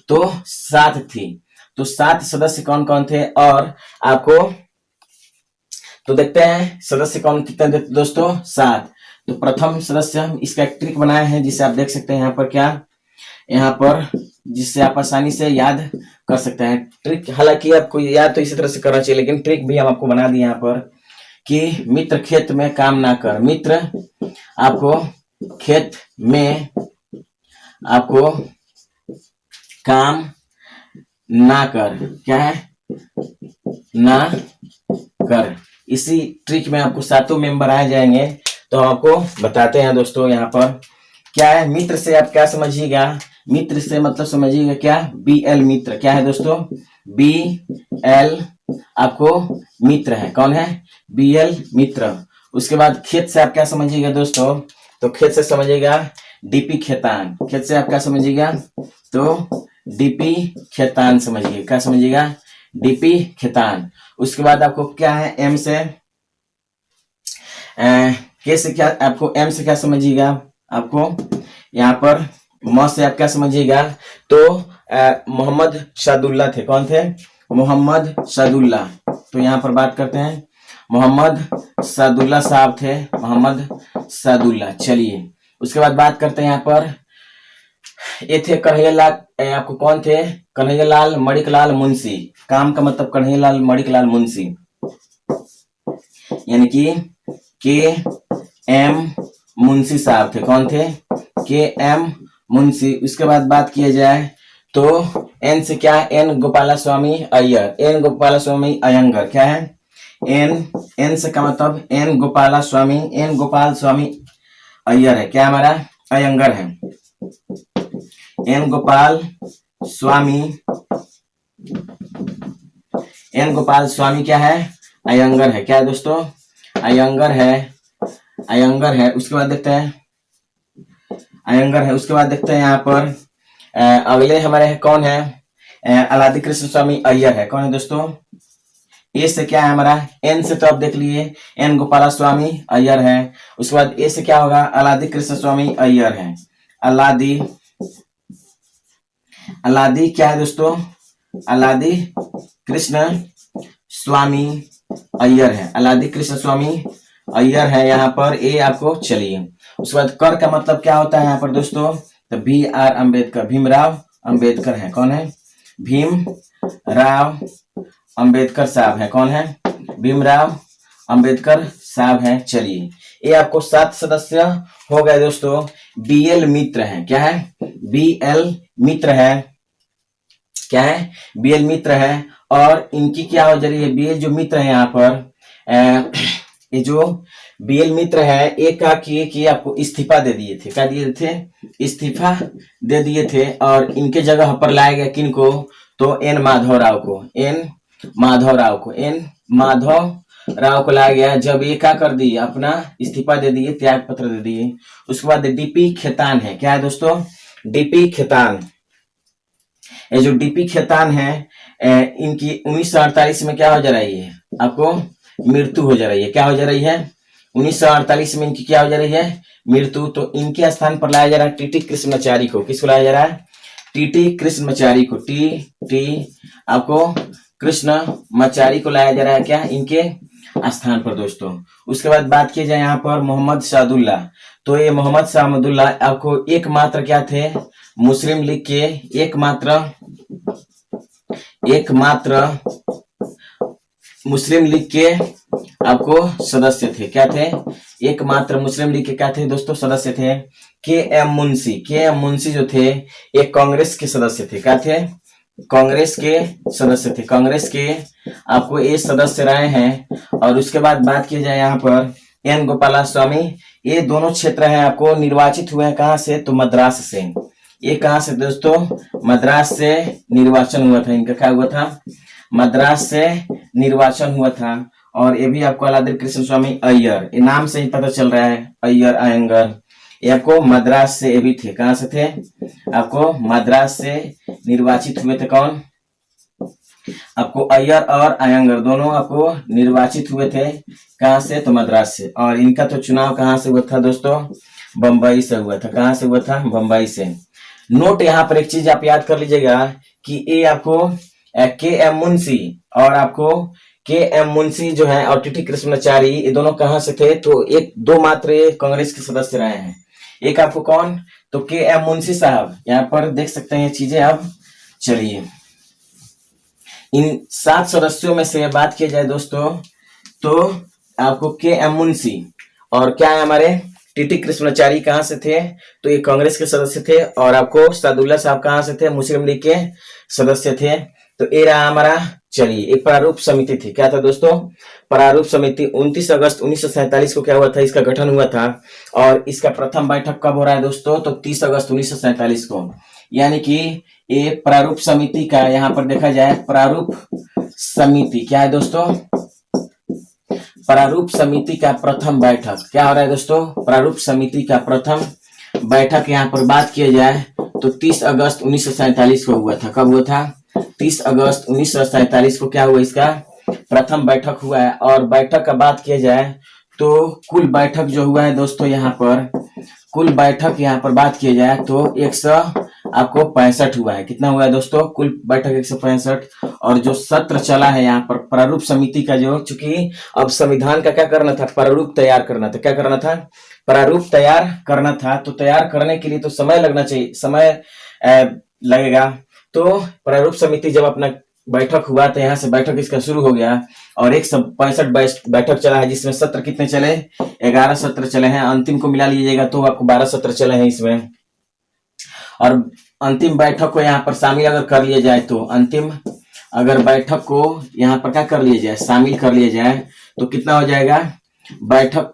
तो 7 थी। तो 7 सदस्य कौन कौन थे? और आपको तो देखते हैं सदस्य कौन कितने थे दोस्तों? 7। तो प्रथम सदस्य हम इसका एक ट्रिक बनाए हैं जिसे आप देख सकते हैं यहाँ पर, क्या यहाँ पर, जिससे आप आसानी से याद कर सकते हैं। ट्रिक हालांकि आपको याद तो इसी तरह से करना चाहिए, लेकिन ट्रिक भी हम आपको बना दिए यहाँ पर कि मित्र खेत में काम ना कर। मित्र आपको खेत में आपको काम ना कर, क्या है? ना कर। इसी ट्रिक में आपको 7 मेंबर आ जाएंगे। तो हम आपको बताते हैं दोस्तों यहाँ पर क्या है। मित्र से आप क्या समझिएगा? मित्र से मतलब समझिएगा क्या? BL मित्र। क्या है दोस्तों? BL आपको मित्र है। कौन है? BL मित्र। उसके बाद खेत से आप क्या समझिएगा दोस्तों? तो खेत से समझिएगा DP खेतान। खेत से आप क्या समझिएगा? तो DP खेतान समझिए। क्या समझिएगा? DP खेतान। उसके बाद आपको क्या है? M से के से क्या? आपको M से क्या समझिएगा? आपको यहाँ पर म से आप क्या समझिएगा? तो मोहम्मद शादुल्ला थे। कौन थे? मोहम्मद शादुल्ला। तो यहाँ पर बात करते हैं मोहम्मद सादुल्ला साहब थे, मोहम्मद सादुल्ला। चलिए उसके बाद बात करते हैं यहाँ पर, ये थे कन्हैयालाल, आपको कौन थे? कन्हैयालाल मणिकलाल मुंशी। काम का मतलब कन्हैयालाल मणिकलाल मुंशी, यानी कि के एम मुंशी साहब थे। कौन थे? के एम मुंशी। उसके बाद बात किया जाए तो एन से क्या? N Gopalaswami Ayyar, N Gopalaswami Ayyangar. क्या है? एन से का मतलब एन गोपालास्वामी, एन गोपाल स्वामी अय्यर है। क्या हमारा? अयंगर है। एन गोपाल स्वामी, एन गोपाल स्वामी क्या है? अयंगर है। क्या है दोस्तों? अयंगर है, अयंगर है। उसके बाद देखते हैं, अयंगर है। उसके बाद देखते हैं यहाँ पर अगले हमारे कौन है? अलादी कृष्ण स्वामी अय्यर है। कौन है दोस्तों? ए से क्या है हमारा? एन से तो आप देख लिए एन गोपाला स्वामी अय्यर है। उसके बाद ए से क्या होगा? अलादी कृष्ण स्वामी अय्यर है। अलादी, अलादी क्या है दोस्तों? अलादी कृष्ण स्वामी अय्यर है। अलादी कृष्ण स्वामी अय्यर है यहाँ पर ए आपको। चलिए उसके बाद कर का मतलब क्या होता है यहाँ पर दोस्तों? तो बी आर अम्बेडकर, भीमराव अम्बेडकर है। कौन है? भीमराव अम्बेडकर साहब है। कौन है? भीमराव अम्बेडकर साहब है। चलिए ये आपको 7 सदस्य हो गए दोस्तों। बीएल मित्र है। क्या है? बीएल मित्र है। क्या है? बीएल मित्र है। और इनकी क्या हो जा रही है? बीएल जो मित्र है यहाँ पर ये जो बीएल मित्र है एक का कि आपको इस्तीफा दे दिए थे। क्या दिए थे? इस्तीफा दे दिए थे। और इनके जगह पर लाया गया किनको? तो एन माधव राव को, एन माधव राव को, एन माधव राव को लाया गया। जब ये क्या कर दिए? अपना इस्तीफा दे दिए, त्याग पत्र दे दिए। उसके बाद डीपी खेतान है। क्या है दोस्तों? डीपी खेतान। ये जो डीपी खेतान है इनकी 1948 में क्या हो जा रही है? आपको मृत्यु हो जा रही है। क्या हो जा रही है? 1948 में इनकी क्या हो जा रही है? मृत्यु। तो इनके स्थान पर लाया जा रहा है टीटी कृष्णमाचारी को। किसको लाया जा रहा है? टीटी कृष्णमाचारी को। टी आपको कृष्णमाचारी को लाया जा रहा है। क्या? इनके स्थान पर दोस्तों। उसके बाद बात की जाए यहाँ पर मोहम्मद सादुल्ला। तो ये मोहम्मद सादुल्ला आपको एकमात्र क्या थे? मुस्लिम लीग के एकमात्र मुस्लिम लीग के आपको सदस्य थे। क्या थे? एकमात्र मुस्लिम लीग के क्या थे दोस्तों? सदस्य थे। के एम मुंशी, के एम मुंशी जो थे एक कांग्रेस के सदस्य थे। क्या थे? कांग्रेस के सदस्य थे। कांग्रेस के आपको ये सदस्य रहे हैं। और उसके बाद बात की जाए यहाँ पर एन गोपाला स्वामी, ये दोनों क्षेत्र हैं आपको निर्वाचित हुए हैं। कहाँ से? तो मद्रास से। ये कहाँ से दोस्तों? मद्रास से निर्वाचन हुआ था इनका। क्या हुआ था? मद्रास से निर्वाचन हुआ था। और ये भी आपको अलादी कृष्ण स्वामी अय्यर, ये नाम से ही पता चल रहा है, अय्यर अयंगर। ये आपको मद्रास से ये भी थे। कहाँ से थे? आपको मद्रास से निर्वाचित हुए थे। कौन? आपको अय्यर और अयंगर दोनों आपको निर्वाचित हुए थे। कहाँ से? तो मद्रास से। और इनका तो चुनाव कहाँ से हुआ था दोस्तों? बंबई से हुआ था। कहाँ से हुआ था? बंबई से। नोट यहाँ पर एक चीज आप याद कर लीजिएगा कि ये आपको के एम मुंशी और आपको के एम मुंशी जो है और टीटी कृष्णमाचारी, ये दोनों कहाँ से थे? तो एक दो मात्र कांग्रेस के सदस्य रहे हैं। एक आपको कौन? तो के एम मुंशी साहब। यहाँ पर देख सकते हैं चीजें। अब चलिए इन 7 सदस्यों में से बात की जाए दोस्तों तो आपको के एम मुंशी और क्या है हमारे टीटी कृष्णमाचारी कहाँ से थे? तो ये कांग्रेस के सदस्य थे। और आपको सादुल्ला साहब कहाँ से थे? मुस्लिम लीग के सदस्य थे। तो ये रहा हमारा। चलिए एक प्रारूप समिति थी। क्या था दोस्तों? प्रारूप समिति 29 अगस्त 1947 को क्या हुआ था? इसका गठन हुआ था। और इसका प्रथम बैठक कब हो रहा है दोस्तों? तो 30 अगस्त 1947 को। यानी कि ये प्रारूप समिति का यहाँ पर देखा जाए, प्रारूप समिति क्या है दोस्तों? प्रारूप समिति का प्रथम बैठक क्या हो रहा है दोस्तों? प्रारूप समिति का प्रथम बैठक यहाँ पर बात किया जाए तो 30 अगस्त 1947 को हुआ था। कब हुआ था? 30 अगस्त 1947 को क्या हुआ? इसका प्रथम बैठक हुआ है। और बैठक का बात किया जाए तो कुल बैठक जो हुआ है दोस्तों यहाँ पर, कुल बैठक यहाँ पर बात किया जाए तो 165 हुआ है। कितना हुआ है दोस्तों? कुल बैठक 165। और जो सत्र चला है यहाँ पर प्रारूप समिति का, जो चूंकि अब संविधान का क्या करना था, प्रारूप तैयार करना था। क्या करना था? प्रारूप तैयार करना था। तो तैयार करने के लिए तो समय लगना चाहिए, समय लगेगा। तो प्रारूप समिति जब अपना बैठक हुआ तो यहाँ से बैठक इसका शुरू हो गया और 165 बैठक चला है, जिसमें सत्र कितने चले? 11 सत्र चले हैं। अंतिम को मिला लीजिएगा तो आपको 12 सत्र चले हैं इसमें। और अंतिम बैठक को यहाँ पर शामिल अगर कर लिया जाए तो, अंतिम अगर बैठक को यहाँ पर क्या कर लिया जाए, शामिल कर लिया जाए तो कितना हो जाएगा? बैठक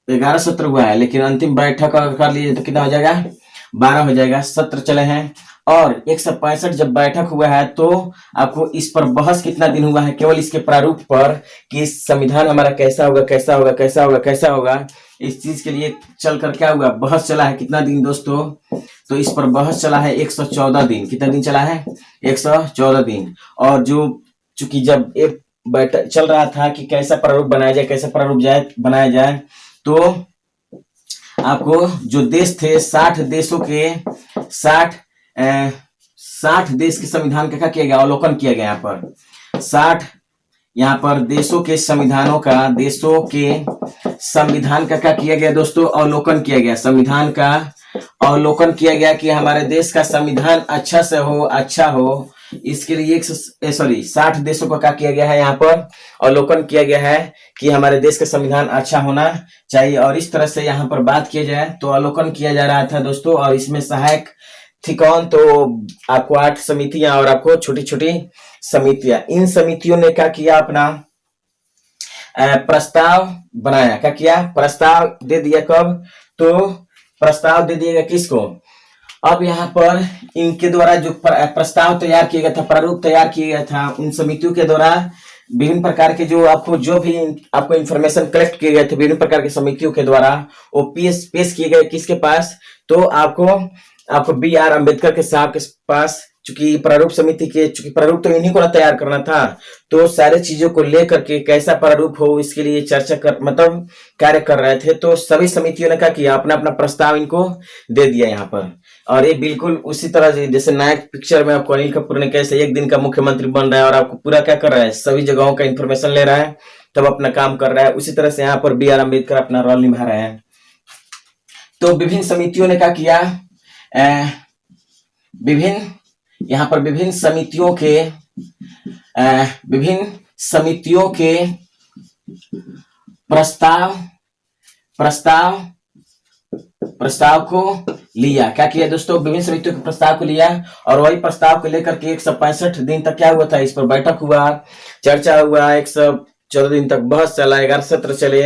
11 सत्र हुआ है, लेकिन अंतिम बैठक अगर कर लीजिए तो कितना हो जाएगा? 12 हो जाएगा। सत्र चले हैं और 165 जब बैठक हुआ है तो आपको इस पर बहस कितना दिन हुआ है? केवल इसके प्रारूप पर कि संविधान हमारा कैसा होगा, कैसा होगा, कैसा होगा, कैसा होगा, इस चीज के लिए चलकर क्या हुआ? बहस चला है। कितना दिन दोस्तों? तो इस पर बहस चला है 114 दिन। कितना दिन चला है? 114 दिन। और जो चूंकि जब एक बैठक चल रहा था कि कैसा प्रारूप बनाया जाए, कैसा प्रारूप बनाया जाए, तो आपको जो देश थे 60 देशों के 60 देश के संविधान का क्या किया गया? अवलोकन किया गया। यहाँ पर 60 यहाँ पर देशों के संविधानों का, देशों के संविधान का क्या किया गया दोस्तों? अवलोकन किया गया। संविधान का अवलोकन किया गया कि हमारे देश का संविधान अच्छा से हो, अच्छा हो। इसके लिए 60 देशों को क्या किया गया है? यहाँ पर अवलोकन किया गया है कि हमारे देश का संविधान अच्छा होना चाहिए। और इस तरह से यहाँ पर बात किया जाए तो अवलोकन किया जा रहा था दोस्तों। और इसमें सहायक थी कौन? तो आपको 8 समितियां और आपको छोटी छोटी समितियां। इन समितियों ने क्या किया? अपना प्रस्ताव बनाया। क्या किया? प्रस्ताव दे दिया। कब? तो प्रस्ताव दे दिएगा किसको? अब यहाँ पर इनके द्वारा जो प्रस्ताव तैयार किया गया था, प्रारूप तैयार किया गया था, उन समितियों के द्वारा विभिन्न प्रकार के जो भी आपको इंफॉर्मेशन कलेक्ट किए गए थे विभिन्न प्रकार की समितियों के द्वारा, वो पेश किए गए किसके पास? तो आपको B.R. अम्बेडकर के साहब के पास। चूंकि प्रारूप समिति के, चूंकि प्रारूप तो इन्हीं को तैयार करना था, तो सारे चीजों को लेकर के कैसा प्रारूप हो इसके लिए चर्चा मतलब कार्य कर रहे थे। तो सभी समितियों ने क्या किया? अपना अपना प्रस्ताव इनको दे दिया यहाँ पर। और ये बिल्कुल उसी तरह जैसे नायक पिक्चर में आपको अनिल कपूर ने कैसे एक दिन का मुख्यमंत्री बन रहा है और आपको पूरा क्या कर रहा है? सभी जगहों का इंफॉर्मेशन ले रहा है, तब अपना काम कर रहा है। उसी तरह से यहाँ पर B.R. अम्बेडकर अपना रोल निभा रहे हैं। तो विभिन्न समितियों ने क्या किया? यहाँ पर विभिन्न समितियों के प्रस्ताव को लिया। क्या किया दोस्तों? विभिन्न समितियों के प्रस्ताव को लिया और वही प्रस्ताव को लेकर के 165 दिन तक क्या हुआ था? इस पर बैठक हुआ, चर्चा हुआ, 114 दिन तक बहस चला, 11 सत्र चले,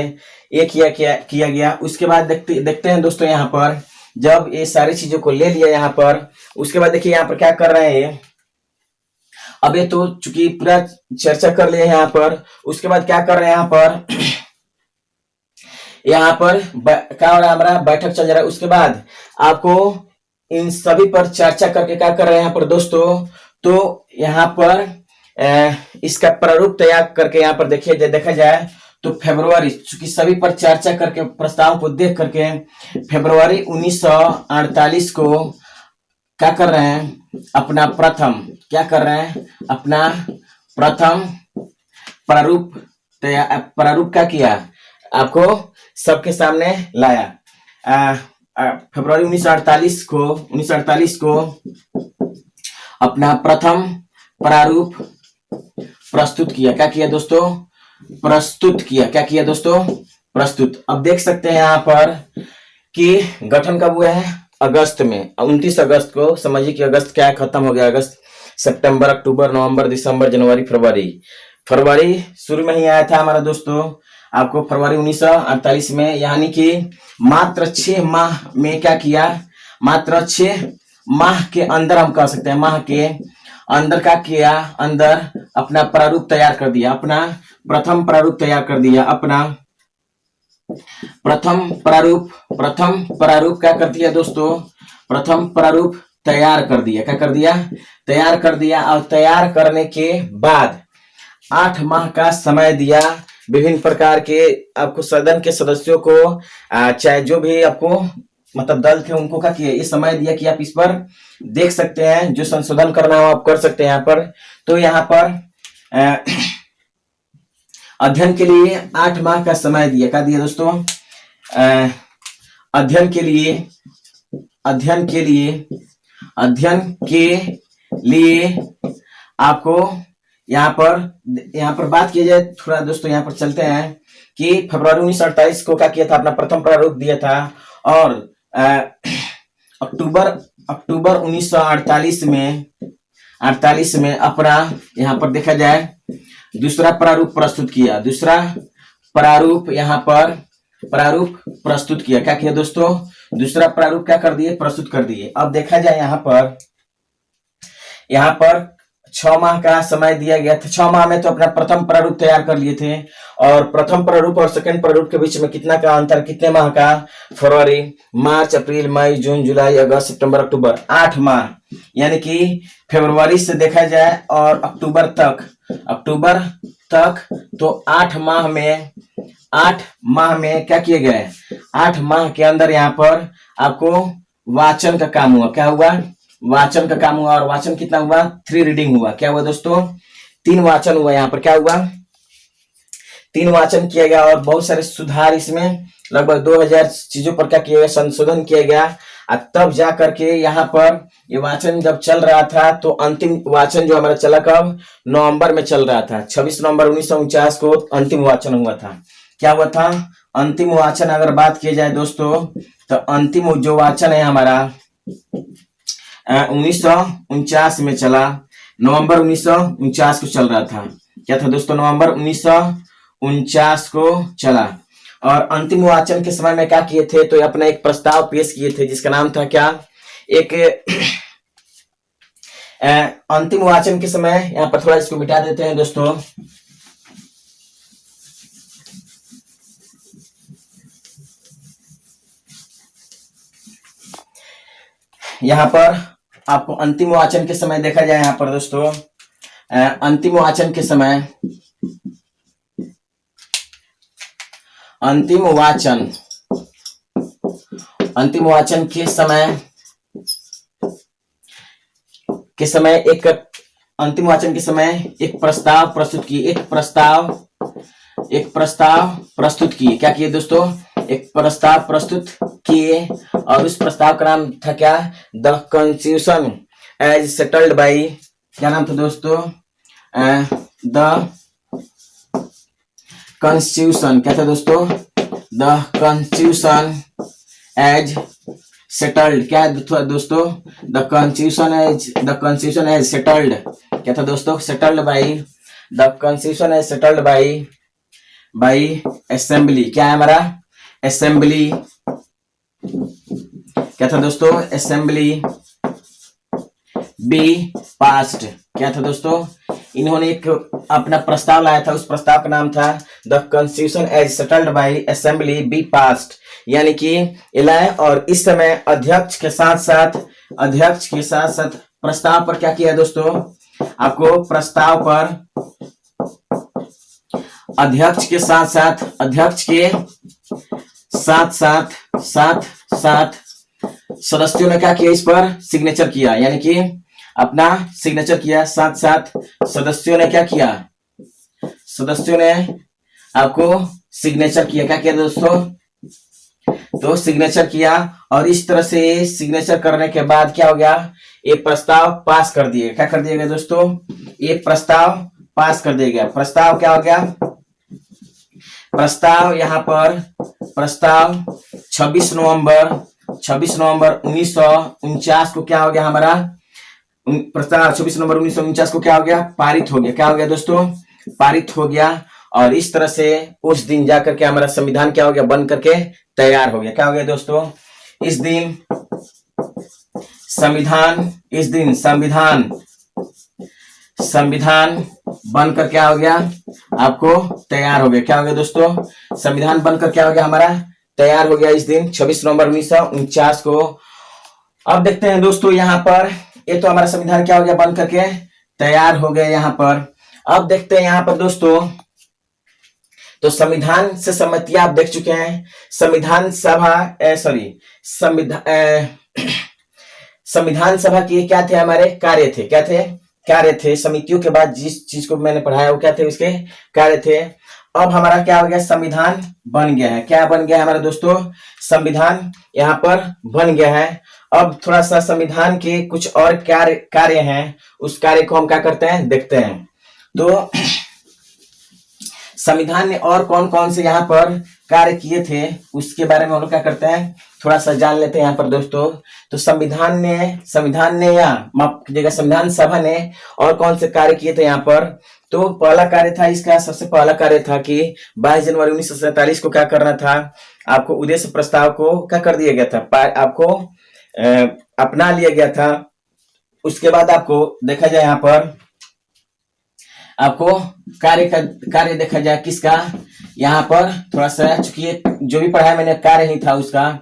ये किया गया। उसके बाद देखते हैं दोस्तों, यहाँ पर जब ये सारी चीजों को ले लिया यहाँ पर, उसके बाद देखिए यहाँ पर क्या कर रहे हैं। अब ये तो चूंकि पूरा चर्चा कर लिए यहाँ पर, उसके बाद क्या कर रहे हैं यहाँ पर? यहाँ पर क्या हो रहा है? हमारा बैठक चल रहा है। उसके बाद आपको इन सभी पर चर्चा करके क्या कर रहे हैं यहाँ पर दोस्तों? तो यहाँ पर इसका प्रारूप तैयार करके यहाँ पर देखा जाए तो फरवरी, चूंकि सभी पर चर्चा करके प्रस्ताव को देख करके फरवरी 1948 को क्या कर रहे हैं? अपना प्रथम प्रारूप क्या किया? आपको सबके सामने लाया। फरवरी 1948 को अपना प्रथम प्रारूप प्रस्तुत किया। क्या किया दोस्तों? प्रस्तुत किया। क्या किया दोस्तों? प्रस्तुत। अब देख सकते हैं यहाँ पर कि गठन कब हुआ है? अगस्त में, 29 अगस्त को। समझिए कि अगस्त क्या खत्म हो गया। अगस्त, सितंबर, अक्टूबर, नवंबर, दिसंबर, जनवरी, फरवरी शुरू में ही आया था हमारा दोस्तों। आपको फरवरी 1948 में, यानी कि मात्र 6 माह में क्या किया? मात्र 6 माह के अंदर, हम कह सकते हैं माह के अंदर क्या किया? अंदर अपना प्रारूप तैयार कर दिया, अपना प्रथम प्रारूप तैयार कर दिया। अपना प्रथम प्रारूप क्या कर दिया दोस्तों? प्रथम प्रारूप तैयार कर दिया। क्या कर दिया? तैयार कर दिया। और तैयार करने के बाद 8 माह का समय दिया विभिन्न प्रकार के आपको सदन के सदस्यों को, चाहे जो भी आपको मतलब दल थे उनको क्या किया, ये समय दिया कि आप इस पर देख सकते हैं, जो संशोधन करना हो आप कर सकते हैं यहाँ पर। तो यहाँ पर अध्ययन के लिए 8 माह का समय दिया, क्या दिया दोस्तों, अध्ययन के लिए आपको यहाँ पर बात की जाए थोड़ा दोस्तों, यहाँ पर चलते हैं कि फरवरी 1948 को क्या किया था, अपना प्रथम प्रारूप दिया था, और अक्टूबर 1948 में अपना यहाँ पर देखा जाए दूसरा प्रारूप प्रस्तुत किया। दूसरा प्रारूप यहाँ पर प्रस्तुत किया, क्या किया दोस्तों, दूसरा प्रारूप क्या कर दिए, प्रस्तुत कर दिए। अब देखा जाए यहाँ पर 6 माह का समय दिया गया था। 6 माह में तो अपना प्रथम प्रारूप तैयार कर लिए थे, और प्रथम प्रारूप और सेकंड प्रारूप के बीच में कितना का अंतर, कितने माह का, फरवरी, मार्च, अप्रैल, मई, जून, जुलाई, अगस्त, सितंबर, अक्टूबर, 8 माह। यानी कि फरवरी से देखा जाए और अक्टूबर तक तो 8 माह में क्या किए गए, 8 माह के अंदर यहाँ पर आपको वाचन का काम हुआ। क्या हुआ, वाचन का काम हुआ। और वाचन कितना हुआ, 3 रीडिंग हुआ। क्या हुआ दोस्तों, 3 वाचन हुआ। यहाँ पर क्या हुआ, 3 वाचन किया गया, और बहुत सारे सुधार इसमें लगभग 2000 चीजों पर क्या किया गया, संशोधन किया गया। तब जा करके यहाँ पर ये वाचन जब चल रहा था, तो अंतिम वाचन जो हमारा चला कब, नवंबर में चल रहा था। 26 नवंबर 1949 को अंतिम वाचन हुआ था। क्या हुआ था, अंतिम वाचन। अगर बात की जाए दोस्तों, तो अंतिम जो वाचन है हमारा 1949 में चला, नवंबर 1949 को चल रहा था। क्या था दोस्तों, नवंबर 1949 को चला। और अंतिम वाचन के समय में क्या किए थे, तो अपना एक प्रस्ताव पेश किए थे, जिसका नाम था क्या, एक अंतिम वाचन के समय, यहाँ पर थोड़ा इसको मिटा देते हैं दोस्तों। यहाँ पर आपको अंतिम वाचन के समय देखा जाए, यहाँ पर दोस्तों अंतिम वाचन के समय, अंतिम वाचन के समय एक प्रस्ताव प्रस्तुत किए। क्या किए दोस्तों, एक प्रस्ताव प्रस्तुत किए, और उस प्रस्ताव का नाम था क्या, the constitution as settled by, क्या नाम था दोस्तों, द कॉन्स्टिट्यूशन, क्या था दोस्तों, द कॉन्स्टिट्यूशन एज सेटल्ड। क्या था दोस्तों, द कॉन्स्टिट्यूशन एज सेटल्ड। क्या था दोस्तों, settled by, the constitution as settled by assembly. क्या है हमारा, असेंबली। क्या था दोस्तों, असेंबली बी पास्ड। क्या था दोस्तों, इन्होंने एक अपना प्रस्ताव लाया था, उस प्रस्ताव का नाम था the constitution as settled by assembly be passed. यानी कि लाए, और इस समय अध्यक्ष के साथ साथ प्रस्ताव पर क्या किया दोस्तों, आपको प्रस्ताव पर अध्यक्ष के साथ सदस्यों ने क्या किया, इस पर सिग्नेचर किया। यानी कि अपना सिग्नेचर किया, साथ सदस्यों ने क्या किया, सदस्यों ने आपको सिग्नेचर किया। क्या किया दोस्तों, तो सिग्नेचर किया, और इस तरह से सिग्नेचर करने के बाद क्या हो गया, ये प्रस्ताव पास कर दिए। क्या कर दिया गया दोस्तों, ये प्रस्ताव पास कर दिया गया। प्रस्ताव क्या हो गया, प्रस्ताव यहाँ पर प्रस्ताव 26 नवंबर 1949 को क्या हो गया, हमारा प्रस्ताव 26 नवंबर 1949 को क्या हो गया, पारित हो गया। क्या हो गया दोस्तों, पारित हो गया। और इस तरह से उस दिन जाकर के हमारा संविधान क्या हो गया, बन करके तैयार हो गया। क्या हो गया दोस्तों, इस दिन संविधान बनकर क्या हो गया, आपको तैयार हो गया। क्या हो गया दोस्तों, संविधान बनकर क्या हो गया, हमारा तैयार हो गया इस दिन 26 नवंबर 1949 को। अब देखते हैं दोस्तों, यहाँ पर ये तो हमारा संविधान क्या हो गया, बन करके तैयार हो गया यहाँ पर। अब देखते हैं यहाँ पर दोस्तों, तो संविधान से सम्मति आप देख चुके हैं। संविधान सभा संविधान सभा के क्या थे, हमारे कार्य थे, क्या थे, कार्य थे। समितियों के बाद जिस चीज को मैंने पढ़ाया वो क्या थे, उसके कार्य थे। अब हमारा क्या हो गया, संविधान बन गया है। क्या बन गया है हमारे दोस्तों, संविधान यहाँ पर बन गया है। अब थोड़ा सा संविधान के कुछ और कार्य हैं, उस कार्य को हम क्या करते हैं, देखते हैं। तो संविधान ने और कौन कौन से यहाँ पर कार्य किए थे उसके बारे में हम लोग क्या करते हैं, थोड़ा सा जान लेते हैं यहाँ पर दोस्तों। तो संविधान ने या माफ कीजिएगा संविधान सभा ने और कौन से कार्य किए थे यहाँ पर। तो पहला कार्य था इसका, सबसे पहला कार्य था कि 22 जनवरी 1947 को क्या करना था, आपको उद्देश्य प्रस्ताव को क्या कर दिया गया था, आपको अपना लिया गया था। उसके बाद आपको देखा जाए यहाँ पर, आपको कार्य देखा जाए किसका, यहाँ पर थोड़ा सा, चूंकि जो भी पढ़ाया मैंने कार्य ही था उसका,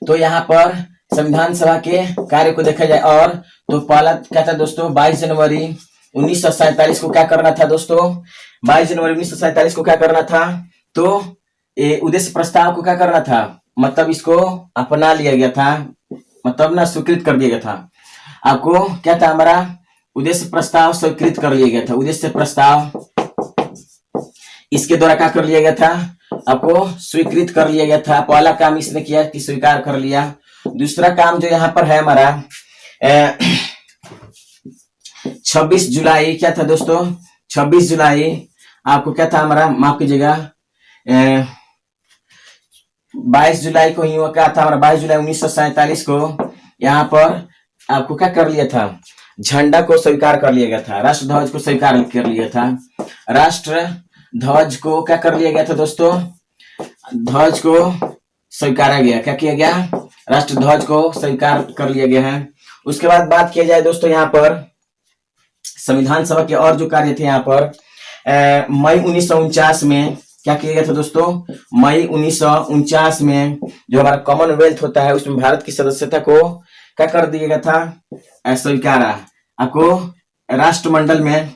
तो यहाँ पर संविधान सभा के कार्य को देखा जाए। और तो पहला क्या था दोस्तों, 22 जनवरी 1947 को क्या करना था दोस्तों, 22 जनवरी 1947 को क्या करना था, तो उद्देश्य प्रस्ताव को क्या करना था, मतलब इसको अपना लिया गया था, मतलब ना स्वीकृत कर दिया गया था। आपको क्या था, हमारा उद्देश्य प्रस्ताव स्वीकृत कर लिया गया था। उद्देश्य प्रस्ताव इसके द्वारा क्या कर लिया गया था, आपको स्वीकृत कर लिया गया था। पहला काम इसने किया कि स्वीकार कर लिया। दूसरा काम जो यहाँ पर है हमारा 26 जुलाई क्या था दोस्तों, 26 जुलाई आपको क्या था हमारा, माफ कीजिएगा 22 जुलाई को ही क्या था हमारा, 22 जुलाई 1947 को यहाँ पर आपको क्या कर लिया था, झंडा को स्वीकार कर लिया गया था, राष्ट्र ध्वज को स्वीकार कर लिया था। राष्ट्र ध्वज को क्या कर लिया गया था दोस्तों, ध्वज को स्वीकारा गया, क्या किया गया, राष्ट्र ध्वज को स्वीकार कर लिया गया है। उसके बाद बात किया जाए दोस्तों यहाँ पर संविधान सभा के और जो कार्य थे यहाँ पर, मई 1949 में क्या किया गया था दोस्तों, मई 1949 में जो हमारा कॉमनवेल्थ होता है उसमें भारत की सदस्यता को क्या कर दिया गया था, स्वीकारा। आपको राष्ट्रमंडल में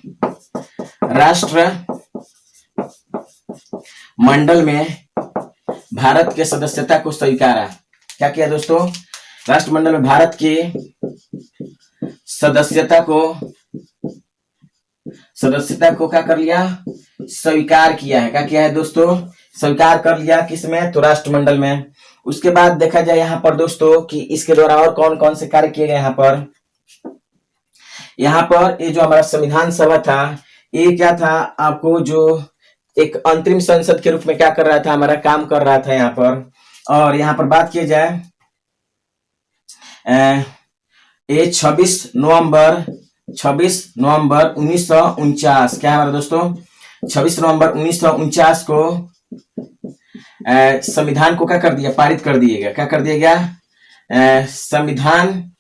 भारत के सदस्यता को स्वीकारा। क्या किया दोस्तों, राष्ट्रमंडल में भारत की सदस्यता को क्या कर लिया, स्वीकार किया है। क्या किया है दोस्तों, स्वीकार कर लिया, किसमें, तो राष्ट्रमंडल में। उसके बाद देखा जाए यहाँ पर दोस्तों कि इसके द्वारा और कौन कौन से कार्य किए गए। यहाँ पर ये जो हमारा संविधान सभा था, ये क्या था, आपको जो एक अंतरिम संसद के रूप में क्या कर रहा था, हमारा काम कर रहा था यहाँ पर। और यहाँ पर बात की जाए ये 26 नवंबर 1949 क्या है हमारा दोस्तों, 26 नवंबर 1949 को संविधान को क्या कर दिया, पारित कर दिएगा। क्या कर दिया गया, संविधान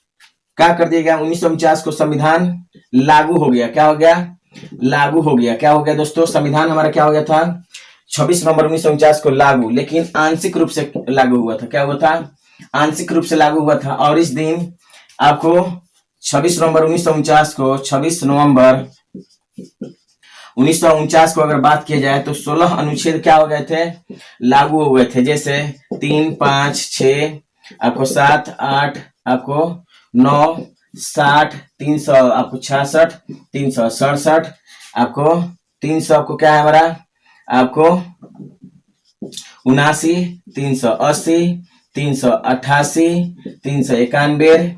क्या कर दिया गया, 1949 को संविधान लागू हो गया। क्या हो गया, लागू हो गया। क्या हो गया दोस्तों, संविधान हमारा क्या हो गया था, 26 नवंबर 1949 को लागू, लेकिन आंशिक रूप से लागू हुआ था। क्या हुआ था, आंशिक रूप से लागू हुआ था। और इस दिन आपको 26 नवंबर 1949 को 26 नवंबर 1949 को अगर बात किया जाए तो 16 अनुच्छेद क्या हो गए थे, लागू हो गए थे। जैसे 3, 5, 6, आपको 7, 8, आपको 9, 60, 300, आपको 66, 367, आपको 300, आपको क्या है हमारा, आपको 79, 380, 388, 391,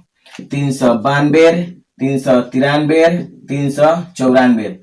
392, 393, 394,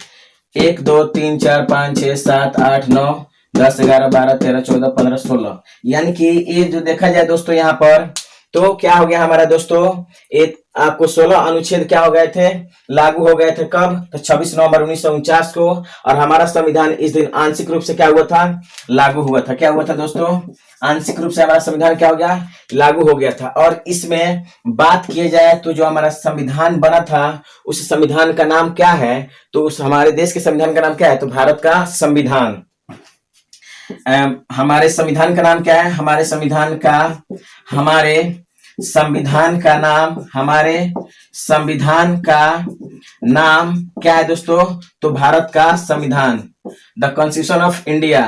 1, 2, 3, 4, 5, 6, 7, 8, 9, 10, 11, 12, 13, 14, 15, 16, यानी कि ये जो देखा जाए दोस्तों यहाँ पर, तो क्या हो गया हमारा दोस्तों, एक आपको 16 अनुच्छेद क्या हो गए थे, लागू हो गए थे। कब, तो 26 नवंबर 1949 को। और हमारा संविधान इस दिन आंशिक रूप से क्या हुआ था, लागू हुआ था। क्या हुआ था दोस्तों, आंशिक रूप से हमारा संविधान क्या हो गया, लागू हो गया था। और इसमें बात किया जाए तो जो हमारा संविधान बना था उस संविधान का नाम क्या है, तो उस हमारे देश के संविधान का नाम क्या है, तो भारत का संविधान। हमारे संविधान का नाम क्या है, हमारे संविधान का नाम क्या है दोस्तों, तो भारत का संविधान, the constitution of India,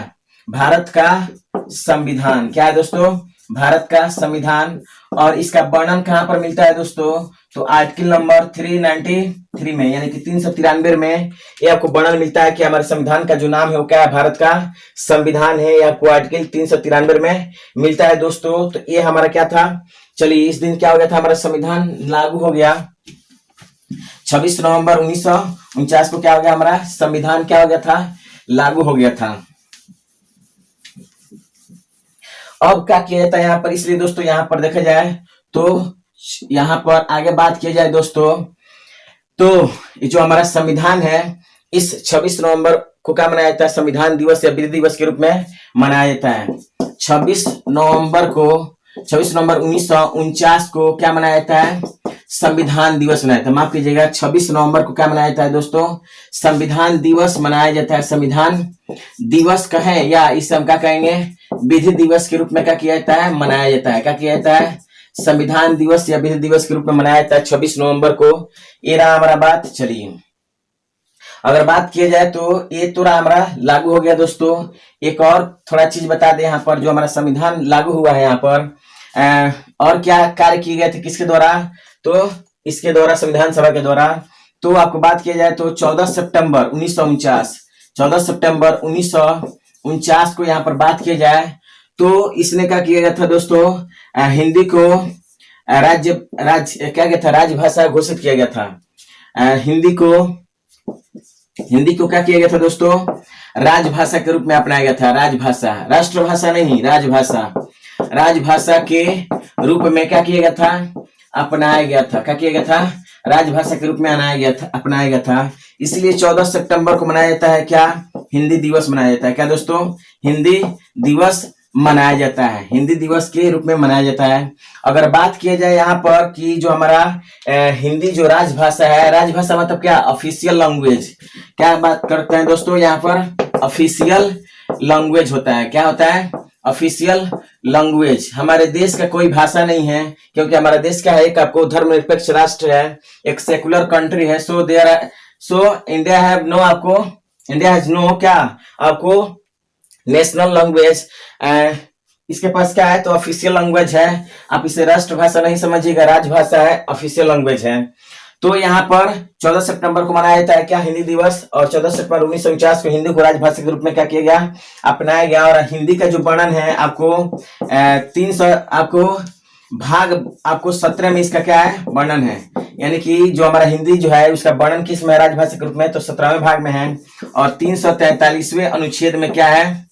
Bharat का संविधान क्या है दोस्तों? भारत का संविधान। और इसका वर्णन कहां पर मिलता है दोस्तों? तो आर्टिकल नंबर 393 में, यानी कि 393 में ये आपको वर्णन मिलता है कि हमारे संविधान का जो नाम है वो क्या है? भारत का संविधान है। ये आपको आर्टिकल 393 में मिलता है दोस्तों। तो ये हमारा क्या था? चलिए, इस दिन क्या हो गया था? हमारा संविधान लागू हो गया 26 नवंबर 1949 को। क्या हो गया? हमारा संविधान क्या हो गया था? लागू हो गया था। अब क्या किया जाता है यहाँ पर? इसलिए दोस्तों यहाँ पर देखा जाए तो यहाँ पर आगे बात किया जाए दोस्तों, तो ये जो हमारा संविधान है, इस 26 नवंबर को क्या मनाया जाता है? संविधान दिवस या वीर दिवस के रूप में मनाया जाता है। 26 नवंबर 1949 को क्या मनाया जाता है? संविधान दिवस मनाया जाता है। माफ कीजिएगा, 26 नवंबर को क्या मनाया जाता है दोस्तों? संविधान दिवस मनाया जाता है। संविधान दिवस कहें या इसे हम क्या कहेंगे? विधि दिवस के रूप में क्या किया जाता है? मनाया जाता है। क्या किया जाता है? संविधान दिवस या विधि दिवस के रूप में मनाया जाता है 26 नवंबर को। ये रहा हमारा बात। चलिए, अगर बात किया जाए तो ये तो रहा हमारा लागू हो गया दोस्तों। एक और थोड़ा चीज बता दें यहाँ पर, जो हमारा संविधान लागू हुआ है यहाँ पर और क्या कार्य किए गए थे किसके द्वारा? तो इसके द्वारा, संविधान सभा के द्वारा। तो आपको बात किया जाए तो 14 सितंबर 1949 को यहाँ पर बात किया जाए तो इसने क्या किया गया था दोस्तों? हिंदी को राज्य क्या गया था? राजभाषा घोषित किया गया था। हिंदी को क्या किया गया था दोस्तों? राजभाषा के रूप में अपनाया गया था। राजभाषा, राष्ट्रभाषा नहीं, राजभाषा के रूप में क्या किया गया था? अपनाया गया था। क्या किया गया था? राजभाषा के रूप में अपनाया गया था। इसलिए 14 सितंबर को मनाया जाता है क्या? हिंदी दिवस मनाया जाता है। क्या दोस्तों? हिंदी दिवस मनाया जाता है। हिंदी दिवस के रूप में मनाया जाता है। अगर बात किया जाए यहाँ पर कि जो हमारा हिंदी जो राजभाषा है, राजभाषा मतलब क्या? Official language. क्या बात करते हैं दोस्तों? यहाँ पर ऑफिशियल लैंग्वेज होता है। क्या होता है? Official language. हमारे देश का कोई भाषा नहीं है, क्योंकि हमारा देश क्या है? एक आपको धर्मनिरपेक्ष राष्ट्र है, एक सेकुलर कंट्री है। इंडिया हैज नो क्या? आपको नेशनल लैंग्वेज। इसके पास क्या है? तो ऑफिशियल लैंग्वेज है। आप इसे राष्ट्रभाषा नहीं समझिएगा, राजभाषा है, ऑफिशियल लैंग्वेज है। तो यहाँ पर 14 सितंबर को मनाया जाता है क्या? हिंदी दिवस। और 14 सितंबर 1949 को हिंदी को राजभाषा के रूप में क्या किया गया? अपनाया गया। और हिंदी का जो वर्णन है आपको 17 में इसका क्या है? वर्णन है। यानी कि जो हमारा हिंदी जो है उसका वर्णन किस में? राजभाषा के रूप में। तो 17वें भाग में है। और 343वें अनुच्छेद में क्या है?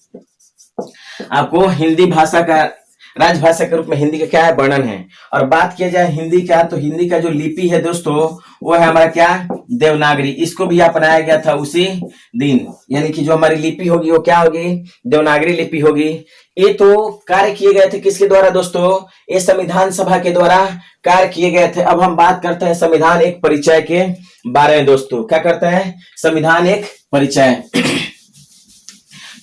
आपको हिंदी भाषा का, राजभाषा के रूप में हिंदी का क्या है? वर्णन है। और बात किया जाए हिंदी का, तो हिंदी का जो लिपि है दोस्तों वो है हमारा क्या? देवनागरी। इसको भी अपनाया गया था उसी दिन। यानी कि जो हमारी लिपि होगी वो क्या होगी? देवनागरी लिपि होगी। ये तो कार्य किए गए थे किसके द्वारा दोस्तों? ये संविधान सभा के द्वारा कार्य किए गए थे। अब हम बात करते हैं संविधान एक परिचय के बारे में दोस्तों। क्या करते हैं? संविधान एक परिचय।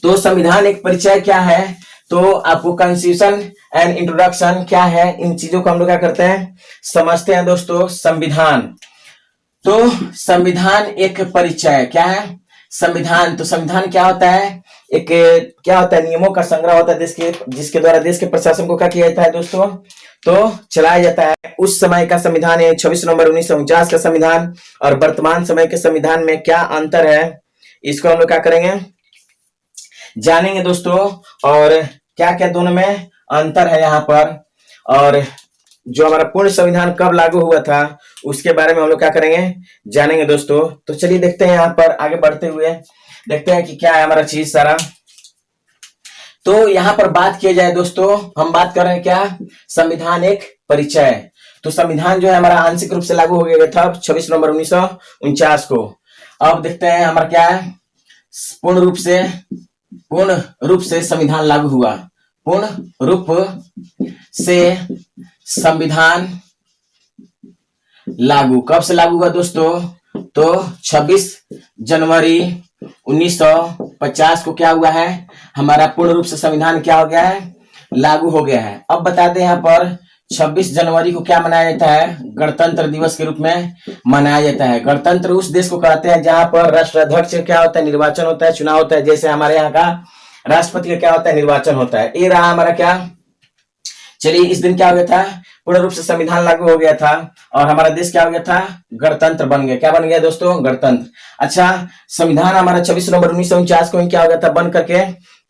तो संविधान एक परिचय क्या है? तो आपको कॉन्स्टिट्यूशन एंड इंट्रोडक्शन क्या है, इन चीजों को हम लोग क्या करते हैं? समझते हैं दोस्तों। संविधान, तो संविधान एक परिचय क्या है? संविधान, तो संविधान क्या होता है? एक क्या होता है? नियमों का संग्रह होता है देश के, जिसके द्वारा देश के प्रशासन को क्या किया जाता है दोस्तों? तो चलाया जाता है। उस समय का संविधान है 26 नवंबर 1949 का संविधान। और वर्तमान समय के संविधान में क्या अंतर है, इसको हम लोग क्या करेंगे? जानेंगे दोस्तों। और क्या क्या दोनों में अंतर है यहाँ पर, और जो हमारा पूर्ण संविधान कब लागू हुआ था उसके बारे में हम लोग क्या करेंगे? जानेंगे दोस्तों। तो चलिए देखते हैं, यहाँ पर आगे बढ़ते हुए देखते हैं कि क्या है हमारा चीज सारा। तो यहाँ पर बात किया जाए दोस्तों, हम बात कर रहे हैं क्या? संविधान एक परिचय। तो संविधान जो है हमारा आंशिक रूप से लागू हो गया था 26 नवंबर 1949 को। अब देखते हैं हमारा क्या है? पूर्ण रूप से संविधान लागू हुआ। पूर्ण रूप से संविधान लागू कब से लागू हुआ दोस्तों? तो 26 जनवरी 1950 को क्या हुआ है? हमारा पूर्ण रूप से संविधान क्या हो गया है? लागू हो गया है। अब बता दें यहाँ पर 26 जनवरी को क्या मनाया जाता है? गणतंत्र दिवस के रूप में मनाया जाता है। गणतंत्र उस देश को कहते हैं जहां पर राष्ट्राध्यक्ष क्या होता है? निर्वाचन होता है, चुनाव होता है। जैसे हमारे यहाँ का राष्ट्रपति का क्या होता है, निर्वाचन होता है। ये रहा हमारा क्या, चलिए इस दिन क्या हो गया था, पूर्ण रूप से संविधान लागू हो गया था और हमारा देश क्या हो गया था, गणतंत्र बन गया। क्या बन गया दोस्तों, गणतंत्र। अच्छा, संविधान हमारा 26 नवंबर 1949 को ही क्या हो गया था, बन करके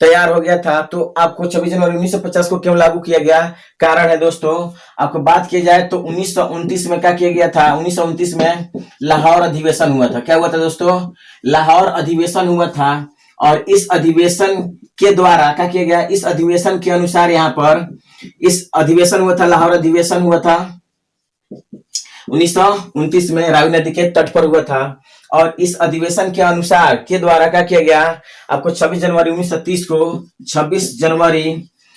तैयार हो गया था। तो आपको 26 जनवरी 1950 को क्यों लागू किया गया, कारण है दोस्तों, आपको बात की जाए तो 1929 में क्या किया गया था, 1929 में लाहौर अधिवेशन हुआ था। क्या हुआ था दोस्तों, लाहौर अधिवेशन हुआ था। और इस अधिवेशन के द्वारा क्या किया गया, इस अधिवेशन के अनुसार यहाँ पर इस अधिवेशन हुआ था, लाहौर अधिवेशन हुआ था 1929 में, रावी नदी के तट पर हुआ था। और इस अधिवेशन के अनुसार के द्वारा क्या किया गया, आपको 26 जनवरी 1930 को 26 जनवरी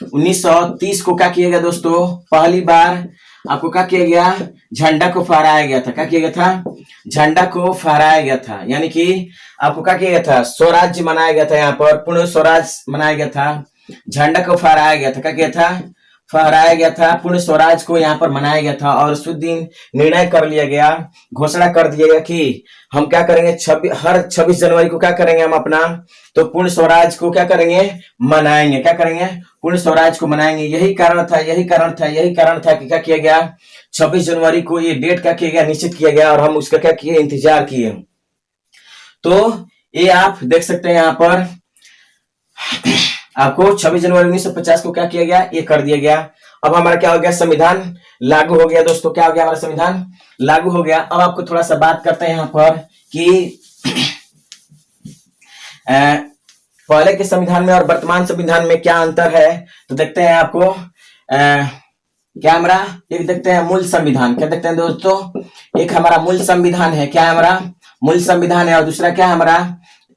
1930 को क्या किया गया दोस्तों, पहली बार आपको क्या किया गया, झंडा को फहराया गया था। क्या किया गया था, झंडा को फहराया गया था। यानी कि आपको क्या किया गया था, स्वराज्य मनाया गया था, यहाँ पर पूर्ण स्वराज मनाया गया था, झंडा को फहराया गया था। क्या किया था, फहराया गया था, पूर्ण स्वराज को यहाँ पर मनाया गया था। और उस दिन निर्णय कर लिया गया, घोषणा कर दिया गया कि हम क्या करेंगे, हर 26 जनवरी को क्या करेंगे हम अपना, तो पूर्ण स्वराज को क्या करेंगे, मनाएंगे। क्या करेंगे, पूर्ण स्वराज को मनाएंगे। यही कारण था कि क्या किया गया, 26 जनवरी को ये डेट क्या किया गया, निश्चित किया गया और हम उसका क्या किए, इंतजार किए। तो ये आप देख सकते हैं यहाँ पर आपको 26 जनवरी 1950 को क्या किया गया, ये कर दिया गया। अब हमारा क्या हो गया, संविधान लागू हो गया दोस्तों। क्या हो गया, हमारा संविधान लागू हो गया। अब आपको थोड़ा सा बात करते हैं यहाँ पर कि पहले के संविधान में और वर्तमान संविधान में क्या अंतर है। तो देखते हैं आपको क्या हमारा, एक देखते हैं मूल संविधान। क्या देखते हैं दोस्तों, एक हमारा मूल संविधान है, क्या है हमारा मूल संविधान है, और दूसरा क्या है हमारा,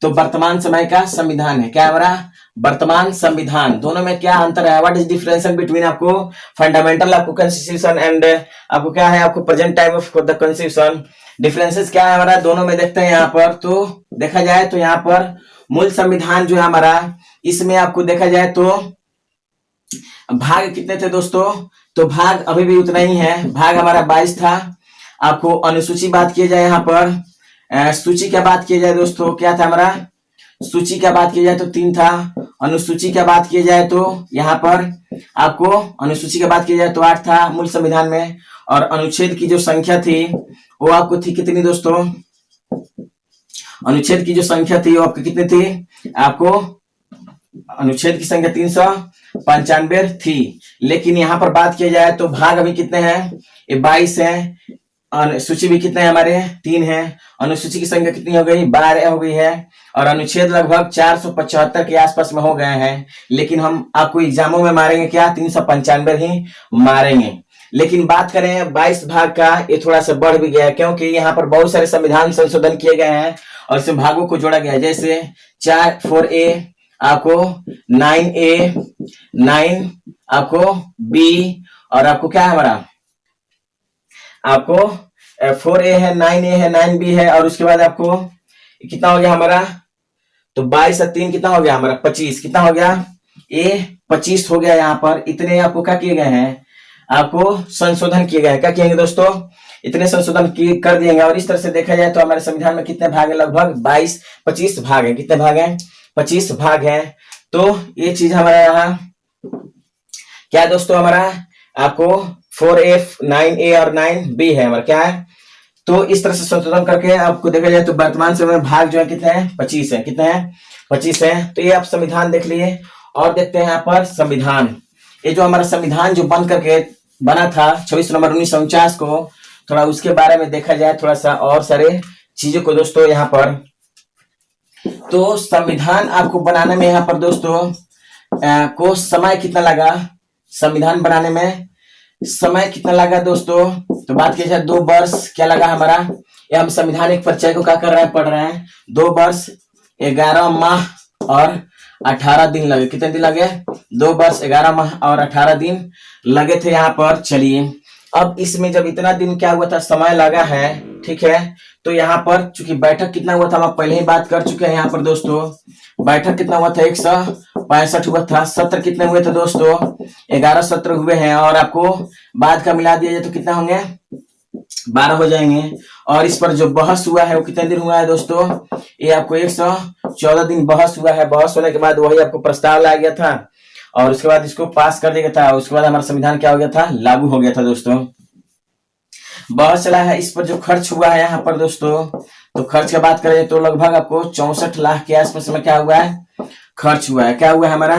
तो वर्तमान समय का संविधान है। क्या है हमारा, वर्तमान संविधान। दोनों में क्या अंतर है, व्हाट इज डिफरेंस बिटवीन आपको फंडामेंटल आपको कॉन्स्टिट्यूशन एंड आपको क्या है, आपको present type of the constitution, differences क्या है हमारा, दोनों में देखते हैं यहाँ पर। तो देखा जाए तो यहाँ पर मूल संविधान जो है हमारा, इसमें आपको देखा जाए तो भाग कितने थे दोस्तों, तो भाग अभी भी उतना ही है, भाग हमारा 22 था। आपको अनुसूची बात किया जाए यहाँ पर, सूची क्या बात किया जाए दोस्तों, क्या था हमारा, सूची क्या बात की जाए तो 3 था। अनुसूची क्या बात की जाए तो यहाँ पर आपको अनुसूची की बात की जाए तो 8 था मूल संविधान में। और अनुच्छेद की जो संख्या थी वो आपको थी कितनी दोस्तों, अनुच्छेद की जो संख्या थी वो आपकी कितनी थी, आपको अनुच्छेद की संख्या 395 थी। लेकिन यहाँ पर बात किया जाए तो भाग अभी कितने हैं, ये 22 है। सूची भी कितने हैं हमारे, 3 है। अनुसूची की संख्या कितनी हो गई, 12 हो गई है। और अनुच्छेद लगभग 475 के आसपास में हो गए हैं। लेकिन हम आपको एग्जामों में मारेंगे क्या, 395 ही मारेंगे। लेकिन बात करें 22 भाग का, ये थोड़ा सा बढ़ भी गया है, क्योंकि यहाँ पर बहुत सारे संविधान संशोधन किए गए हैं और इसमें भागों को जोड़ा गया है। जैसे 4A आपको 9A 9 आपको B और आपको क्या है हमारा, आपको 4A है, 9A है, 9B है। और उसके बाद आपको कितना हो गया हमारा, तो 22 और 3 कितना हो गया हमारा 25, कितना हो गया, ये 25 हो गया। यहाँ पर इतने आपको क्या किए गए हैं, आपको संशोधन किए गए हैं। क्या किएंगे दोस्तों, इतने संशोधन कर दिएंगे। और इस तरह से देखा जाए तो हमारे संविधान में कितने भाग है, लगभग 25 भाग है। कितने भाग हैं, 25 भाग हैं। तो ये चीज हमारा यहाँ क्या दोस्तों, हमारा आपको 4A 9A और 9B है हमारा, क्या है। तो इस तरह से संशोधन करके आपको देखा जाए तो वर्तमान समय में भाग जो है कितने हैं, 25 है। कितने हैं, 25 है। तो ये आप संविधान देख लिए। और देखते हैं यहाँ पर संविधान, ये जो हमारा संविधान जो बन करके बना था 26 नवंबर 1949 को, थोड़ा उसके बारे में देखा जाए थोड़ा सा और सारे चीजों को दोस्तों। यहाँ पर तो संविधान आपको बनाने में यहाँ पर दोस्तों को समय कितना लगा, संविधान बनाने में समय कितना लगा दोस्तों, तो बात की जाए 2 वर्ष क्या लगा हमारा। ये हम संविधानिक परिचय को क्या कर रहे हैं, पढ़ रहे हैं। 2 वर्ष 11 माह और 18 दिन लगे। कितने दिन लगे, 2 वर्ष 11 माह और 18 दिन लगे थे यहाँ पर। चलिए अब इसमें जब इतना दिन क्या हुआ था, समय लगा है, ठीक है। तो यहाँ पर चूंकि बैठक कितना हुआ था हम पहले ही बात कर चुके हैं। यहाँ पर दोस्तों बैठक कितना हुआ था, 165 हुआ था। सत्र कितने हुए थे दोस्तों, 11 सत्र हुए हैं। और आपको बाद का मिला दिया जाए तो कितना होंगे, 12 हो जाएंगे। और इस पर जो बहस हुआ है वो कितने दिन हुआ है दोस्तों, ये आपको 114 दिन बहस हुआ है। बहस होने के बाद वही आपको प्रस्ताव लाया गया था और उसके बाद इसको पास कर दिया गया था। उसके बाद हमारा संविधान क्या हो गया था, लागू हो गया था दोस्तों। बहस चला है, इस पर जो खर्च हुआ है यहाँ पर दोस्तों, तो खर्च की बात करें तो लगभग आपको 64 लाख के आसपास में क्या हुआ है, खर्च हुआ है। क्या हुआ है, हमारा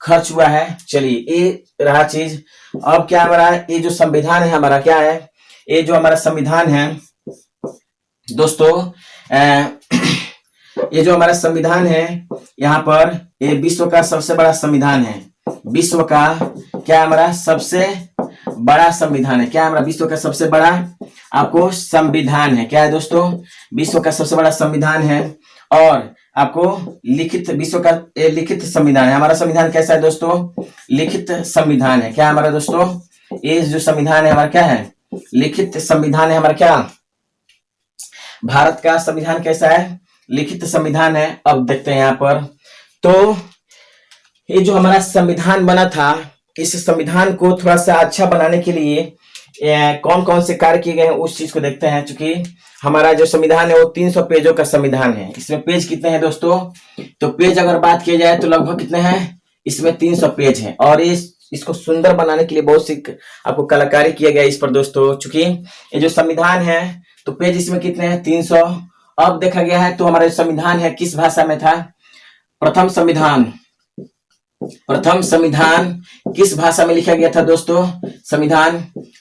खर्च हुआ है। चलिए ये रहा चीज। अब क्या हमारा ये जो संविधान है हमारा क्या है, ये जो हमारा संविधान है दोस्तों, ये जो हमारा संविधान है यहाँ पर, ये विश्व का सबसे बड़ा संविधान है। विश्व का क्या हमारा सबसे बड़ा संविधान है। क्या हमारा विश्व का सबसे बड़ा आपको संविधान है। क्या है दोस्तों, विश्व का सबसे बड़ा संविधान है। और आपको लिखित विश्व का लिखित संविधान है। हमारा संविधान कैसा है दोस्तों, लिखित संविधान है। क्या हमारा दोस्तों, ये जो संविधान है हमारा क्या है, लिखित संविधान है हमारा। क्या भारत का संविधान कैसा है, लिखित संविधान है। अब देखते हैं यहाँ पर, तो ये जो हमारा संविधान बना था, इस संविधान को थोड़ा सा अच्छा बनाने के लिए कौन कौन से कार्य किए गए हैं उस चीज को देखते हैं। चूंकि हमारा जो संविधान है वो 300 पेजों का संविधान है। इसमें पेज कितने हैं दोस्तों, तो पेज अगर बात की जाए तो लगभग कितने हैं, इसमें 300 पेज हैं। और इसको सुंदर बनाने के लिए बहुत सी आपको कलाकारी किया गया इस पर दोस्तों। चूंकि ये जो संविधान है तो पेज इसमें कितने हैं, 300। अब देखा गया है तो हमारा संविधान है किस भाषा में था, प्रथम संविधान किस भाषा में लिखा गया था दोस्तों, संविधान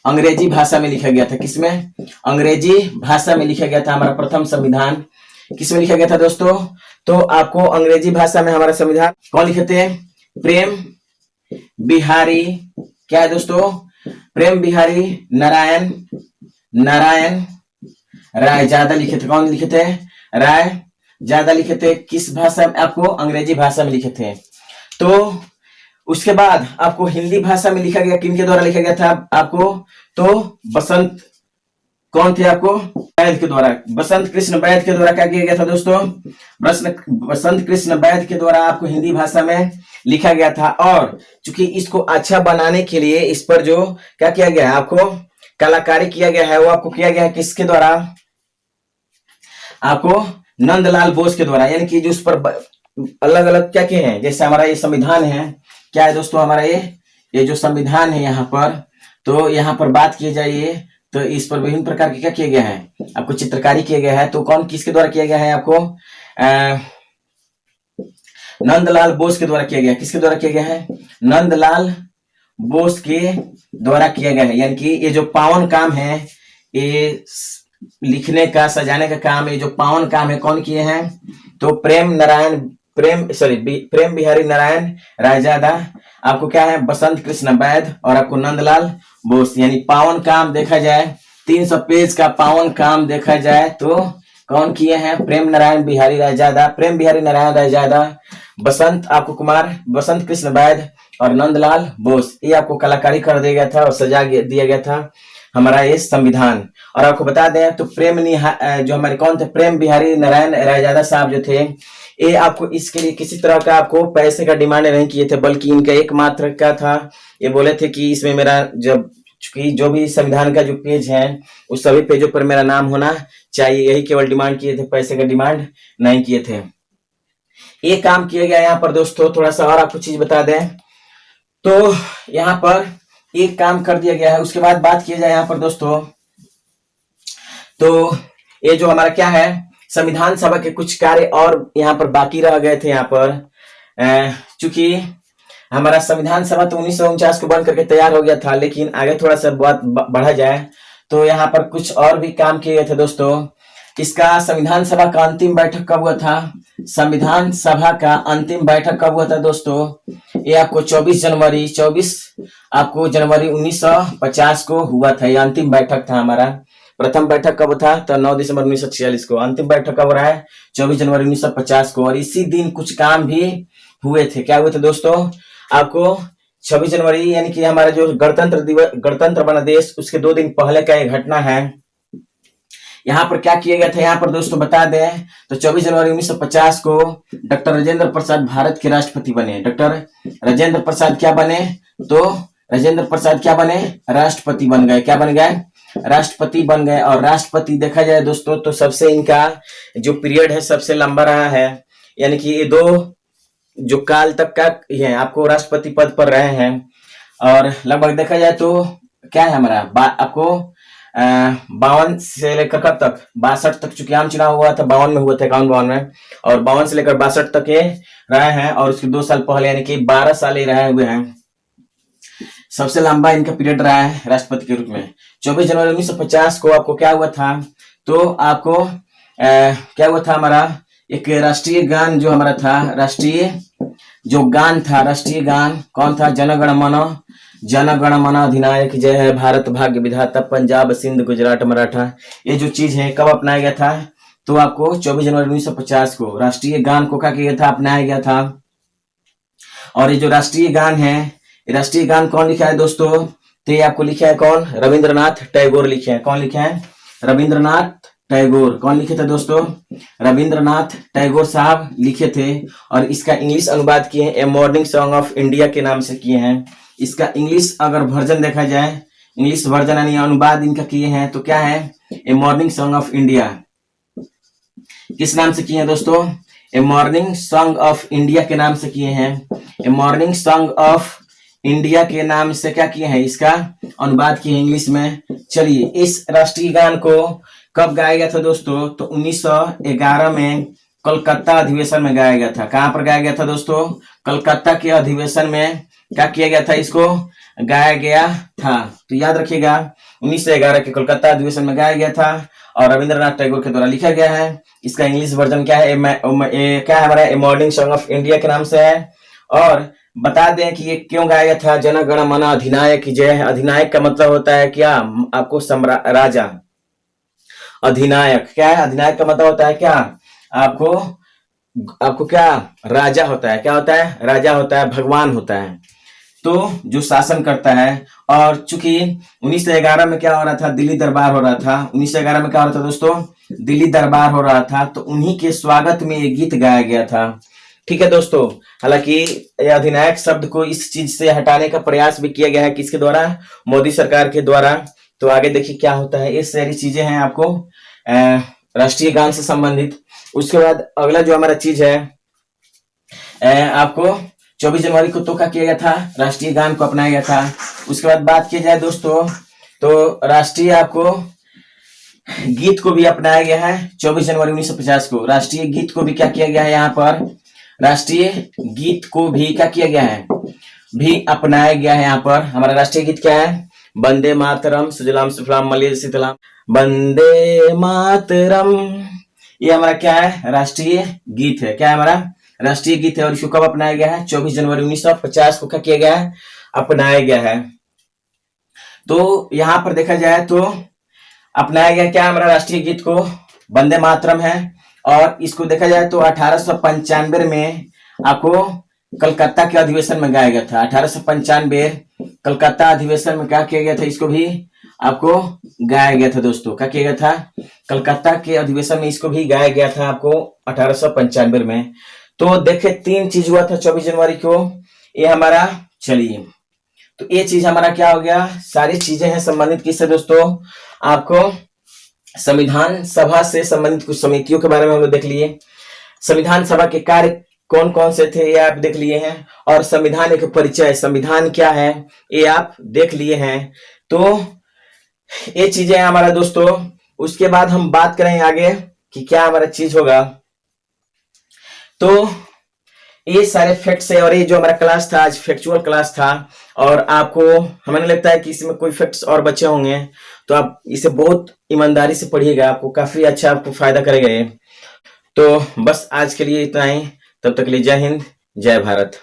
अंग्रेजी भाषा में लिखा गया था। किसमें, अंग्रेजी भाषा में लिखा गया था हमारा प्रथम संविधान। किसमें लिखा गया था दोस्तों, तो आपको अंग्रेजी भाषा में हमारा संविधान कौन लिखे थे, प्रेम बिहारी, क्या है दोस्तों, प्रेम बिहारी नारायण राय ज्यादा लिखे थे। कौन लिखे थे, राय ज्यादा लिखे थे। किस भाषा में, आपको अंग्रेजी भाषा में लिखे थे। तो उसके बाद आपको हिंदी भाषा में लिखा गया, किनके द्वारा लिखा गया था आपको, तो बसंत, कौन थे आपको, वैद्य के द्वारा, बसंत कृष्ण वैद्य के द्वारा क्या किया गया था दोस्तों, बसंत कृष्ण वैद्य के द्वारा आपको हिंदी भाषा में लिखा गया था। और चूंकि इसको अच्छा बनाने के लिए इस पर जो क्या किया गया है, आपको कलाकारी किया गया है, वो आपको किया गया है किसके द्वारा, आपको नंदलाल बोस के द्वारा। यानी कि जो उस पर अलग अलग क्या किए हैं, जैसे हमारा ये संविधान है, क्या है दोस्तों हमारा ये जो संविधान है यहाँ पर, तो यहाँ पर बात की जाए तो इस पर विभिन्न प्रकार के क्या किया गया है, आपको चित्रकारी किया गया है। तो कौन किसके द्वारा किया गया है, आपको नंदलाल बोस के द्वारा किया गया। किसके द्वारा किया गया है, नंदलाल बोस के द्वारा किया गया है। यानी कि ये जो पावन काम है, ये लिखने का, सजाने का काम, ये जो पावन काम है कौन किए हैं, तो प्रेम बिहारी नारायण रायजादा, आपको क्या है, बसंत कृष्ण वैद्य और आपको नंदलाल बोस। यानी पावन काम देखा जाए, 300 पेज का पावन काम देखा जाए तो कौन किए हैं, प्रेम बिहारी नारायण रायजादा, बसंत कृष्ण वैद्य और नंदलाल बोस। ये आपको कलाकारी कर दिया गया था और सजा दिया गया था हमारा ये संविधान। और आपको बता दें तो जो हमारे कौन थे, प्रेम बिहारी नारायण रायजादा साहब जो थे, ये आपको इसके लिए किसी तरह का आपको पैसे का डिमांड नहीं किए थे, बल्कि इनका एकमात्र का था, ये बोले थे कि इसमें मेरा चूंकि जो भी संविधान का जो पेज है उस सभी पेजों पर मेरा नाम होना चाहिए, यही केवल डिमांड किए थे, पैसे का डिमांड नहीं किए थे। ये काम किया गया यहाँ पर दोस्तों। थोड़ा सा और आपको चीज बता दें तो यहाँ पर एक काम कर दिया गया है। उसके बाद बात किया जाए यहाँ पर दोस्तों, तो ये जो हमारा क्या है, संविधान सभा के कुछ कार्य और यहाँ पर बाकी रह गए थे। यहाँ पर चूंकि हमारा संविधान सभा तो 1949 को बन करके तैयार हो गया था, लेकिन आगे थोड़ा सा बात बढ़ा जाए तो यहाँ पर कुछ और भी काम किए गए थे दोस्तों। इसका संविधान सभा का अंतिम बैठक कब हुआ था, संविधान सभा का अंतिम बैठक कब हुआ था दोस्तों, ये आपको 24 जनवरी 1950 को हुआ था। ये अंतिम बैठक था हमारा। प्रथम बैठक कब था, तो 9 दिसंबर 1946 को। अंतिम बैठक कब रहा है, 24 जनवरी 1950 को। और इसी दिन कुछ काम भी हुए थे। क्या हुए थे दोस्तों, आपको 26 जनवरी यानी कि हमारा जो गणतंत्र बना देश, उसके 2 दिन पहले का एक घटना है। यहाँ पर क्या किया गया था, यहाँ पर दोस्तों बता दें तो 24 जनवरी 1950 को डॉक्टर राजेंद्र प्रसाद भारत के राष्ट्रपति बने। डॉक्टर राजेंद्र प्रसाद क्या बने, तो राजेंद्र प्रसाद क्या बने, राष्ट्रपति बन गए। क्या बन गए, राष्ट्रपति बन गए। और राष्ट्रपति देखा जाए दोस्तों तो सबसे इनका जो पीरियड है सबसे लंबा रहा है, यानी कि ये 2 जो काल तक का है आपको राष्ट्रपति पद पर रहे हैं। और लगभग देखा जाए तो क्या है हमारा आपको 52 से लेकर कब तक 62 तक, चूंकि आम चुनाव हुआ था 52 में हुआ था, 51 में, और 52 से लेकर 62 तक ये रहे हैं। और उसके 2 साल पहले यानी कि 12 साल ही रहे हुए हैं। सबसे लंबा इनका पीरियड रहा है राष्ट्रपति के रूप में। 24 जनवरी 1950 को आपको क्या हुआ था, तो आपको क्या हुआ था हमारा एक राष्ट्रीय गान जो हमारा था, राष्ट्रीय जो गान था, राष्ट्रीय गान कौन था, जनगण मन अधिनायक जय है भारत भाग्य विधाता पंजाब सिंध गुजरात मराठा। ये जो चीज है कब अपनाया गया था, तो आपको 24 जनवरी 1950 को राष्ट्रीय गान को क्या किया था, अपनाया गया था। और ये जो राष्ट्रीय गान है, राष्ट्रीय गान कौन लिखा है दोस्तों, तो ये आपको लिखा है कौन, रविंद्रनाथ टैगोर लिखे हैं। कौन लिखे हैं, रविंद्रनाथ टैगोर। कौन लिखे थे दोस्तों, रविंद्रनाथ टैगोर साहब लिखे थे। और इसका इंग्लिश अनुवाद किए हैं ए मॉर्निंग सॉन्ग ऑफ इंडिया के नाम से किए हैं। इसका इंग्लिश अगर वर्जन देखा जाए, इंग्लिश वर्जन यानी अनुवाद इनका किए हैं तो क्या है, ए मॉर्निंग सॉन्ग ऑफ इंडिया। किस नाम से किए हैं दोस्तों, ए मॉर्निंग सॉन्ग ऑफ इंडिया के नाम से किए हैं। ए मॉर्निंग सॉन्ग ऑफ इंडिया के नाम से क्या किए हैं, इसका अनुवाद किए इंग्लिश में। चलिए, इस राष्ट्रीय गान को कब गाया गया था दोस्तों, तो 1911 में कलकत्ता अधिवेशन में गाया गया था। कहां पर गाया गया था दोस्तों, कलकत्ता के अधिवेशन में क्या किया गया था, इसको गाया गया था। तो याद रखिएगा 1911 के कलकत्ता अधिवेशन में गाया गया था और रविंद्रनाथ टैगोर के द्वारा लिखा गया है। इसका इंग्लिश वर्जन क्या है, क्या है हमारा, ए मॉर्निंग सॉन्ग ऑफ इंडिया के नाम से है। और बता दें कि ये क्यों गाया गया था, जन गण मन अधिनायक जय। अधिनायक का मतलब होता है क्या, आपको राजा। अधिनायक क्या है, अधिनायक का मतलब होता है क्या, आपको क्या, राजा होता है। क्या होता है, राजा होता है, भगवान होता है, तो जो शासन करता है। और चूंकि 1911 में क्या हो रहा था, दिल्ली दरबार हो रहा था। 1911 में क्या हो रहा था दोस्तों, दिल्ली दरबार हो रहा था, तो उन्हीं के स्वागत में ये गीत गाया गया था। ठीक है दोस्तों, हालांकि अधिनायक शब्द को इस चीज से हटाने का प्रयास भी किया गया है, किसके द्वारा, मोदी सरकार के द्वारा। तो आगे देखिए क्या होता है, ये सारी चीजें हैं आपको राष्ट्रीय गान से संबंधित। उसके बाद अगला जो हमारा चीज है, आपको 24 जनवरी को तो क्या किया गया था, राष्ट्रीय गान को अपनाया गया था। उसके बाद बात की जाए दोस्तों, तो राष्ट्रीय आपको गीत को भी अपनाया गया है। 24 जनवरी 1950 को राष्ट्रीय गीत को भी क्या किया गया है, यहाँ पर राष्ट्रीय गीत को भी क्या किया गया है, भी अपनाया गया है। यहाँ पर हमारा राष्ट्रीय गीत क्या है, वंदे मातरम सुजलाम सुफलाम मलयज शीतलाम, वंदे मातरम। ये हमारा क्या है, राष्ट्रीय गीत है। क्या है हमारा, राष्ट्रीय गीत है। और इसको कब अपनाया गया है, 24 जनवरी 1950 को क्या किया गया है, अपनाया गया है। तो यहाँ पर देखा जाए तो अपनाया गया क्या हमारा राष्ट्रीय गीत को, वंदे मातरम है। और इसको देखा जाए तो 1895 में आपको कलकत्ता के अधिवेशन में गाया गया था। 1895 कलकत्ता अधिवेशन में क्या किया गया था, इसको भी आपको गाया गया था दोस्तों। क्या किया गया था, कलकत्ता के अधिवेशन में इसको भी गाया गया था आपको 1895 में। तो देखे 3 चीज हुआ था 24 जनवरी को, ये हमारा, चलिए तो ये चीज हमारा क्या हो गया, सारी चीजें हैं संबंधित किससे दोस्तों, आपको संविधान सभा से संबंधित कुछ समितियों के बारे में हम लोग देख लिए। संविधान सभा के कार्य कौन कौन से थे ये आप देख लिए हैं। और संविधान एक परिचय, संविधान क्या है ये आप देख लिए हैं। तो ये चीजें हैं हमारा दोस्तों। उसके बाद हम बात करें आगे कि क्या हमारा चीज होगा। तो ये सारे फैक्ट्स है और ये जो हमारा क्लास था आज फैक्चुअल क्लास था। और आपको हमें लगता है कि इसमें कोई फैक्ट्स और बचे होंगे, तो आप इसे बहुत ईमानदारी से पढ़िएगा, आपको काफी अच्छा आपको फायदा करेगा ये। तो बस आज के लिए इतना ही, तब तक के लिए जय हिंद जय भारत।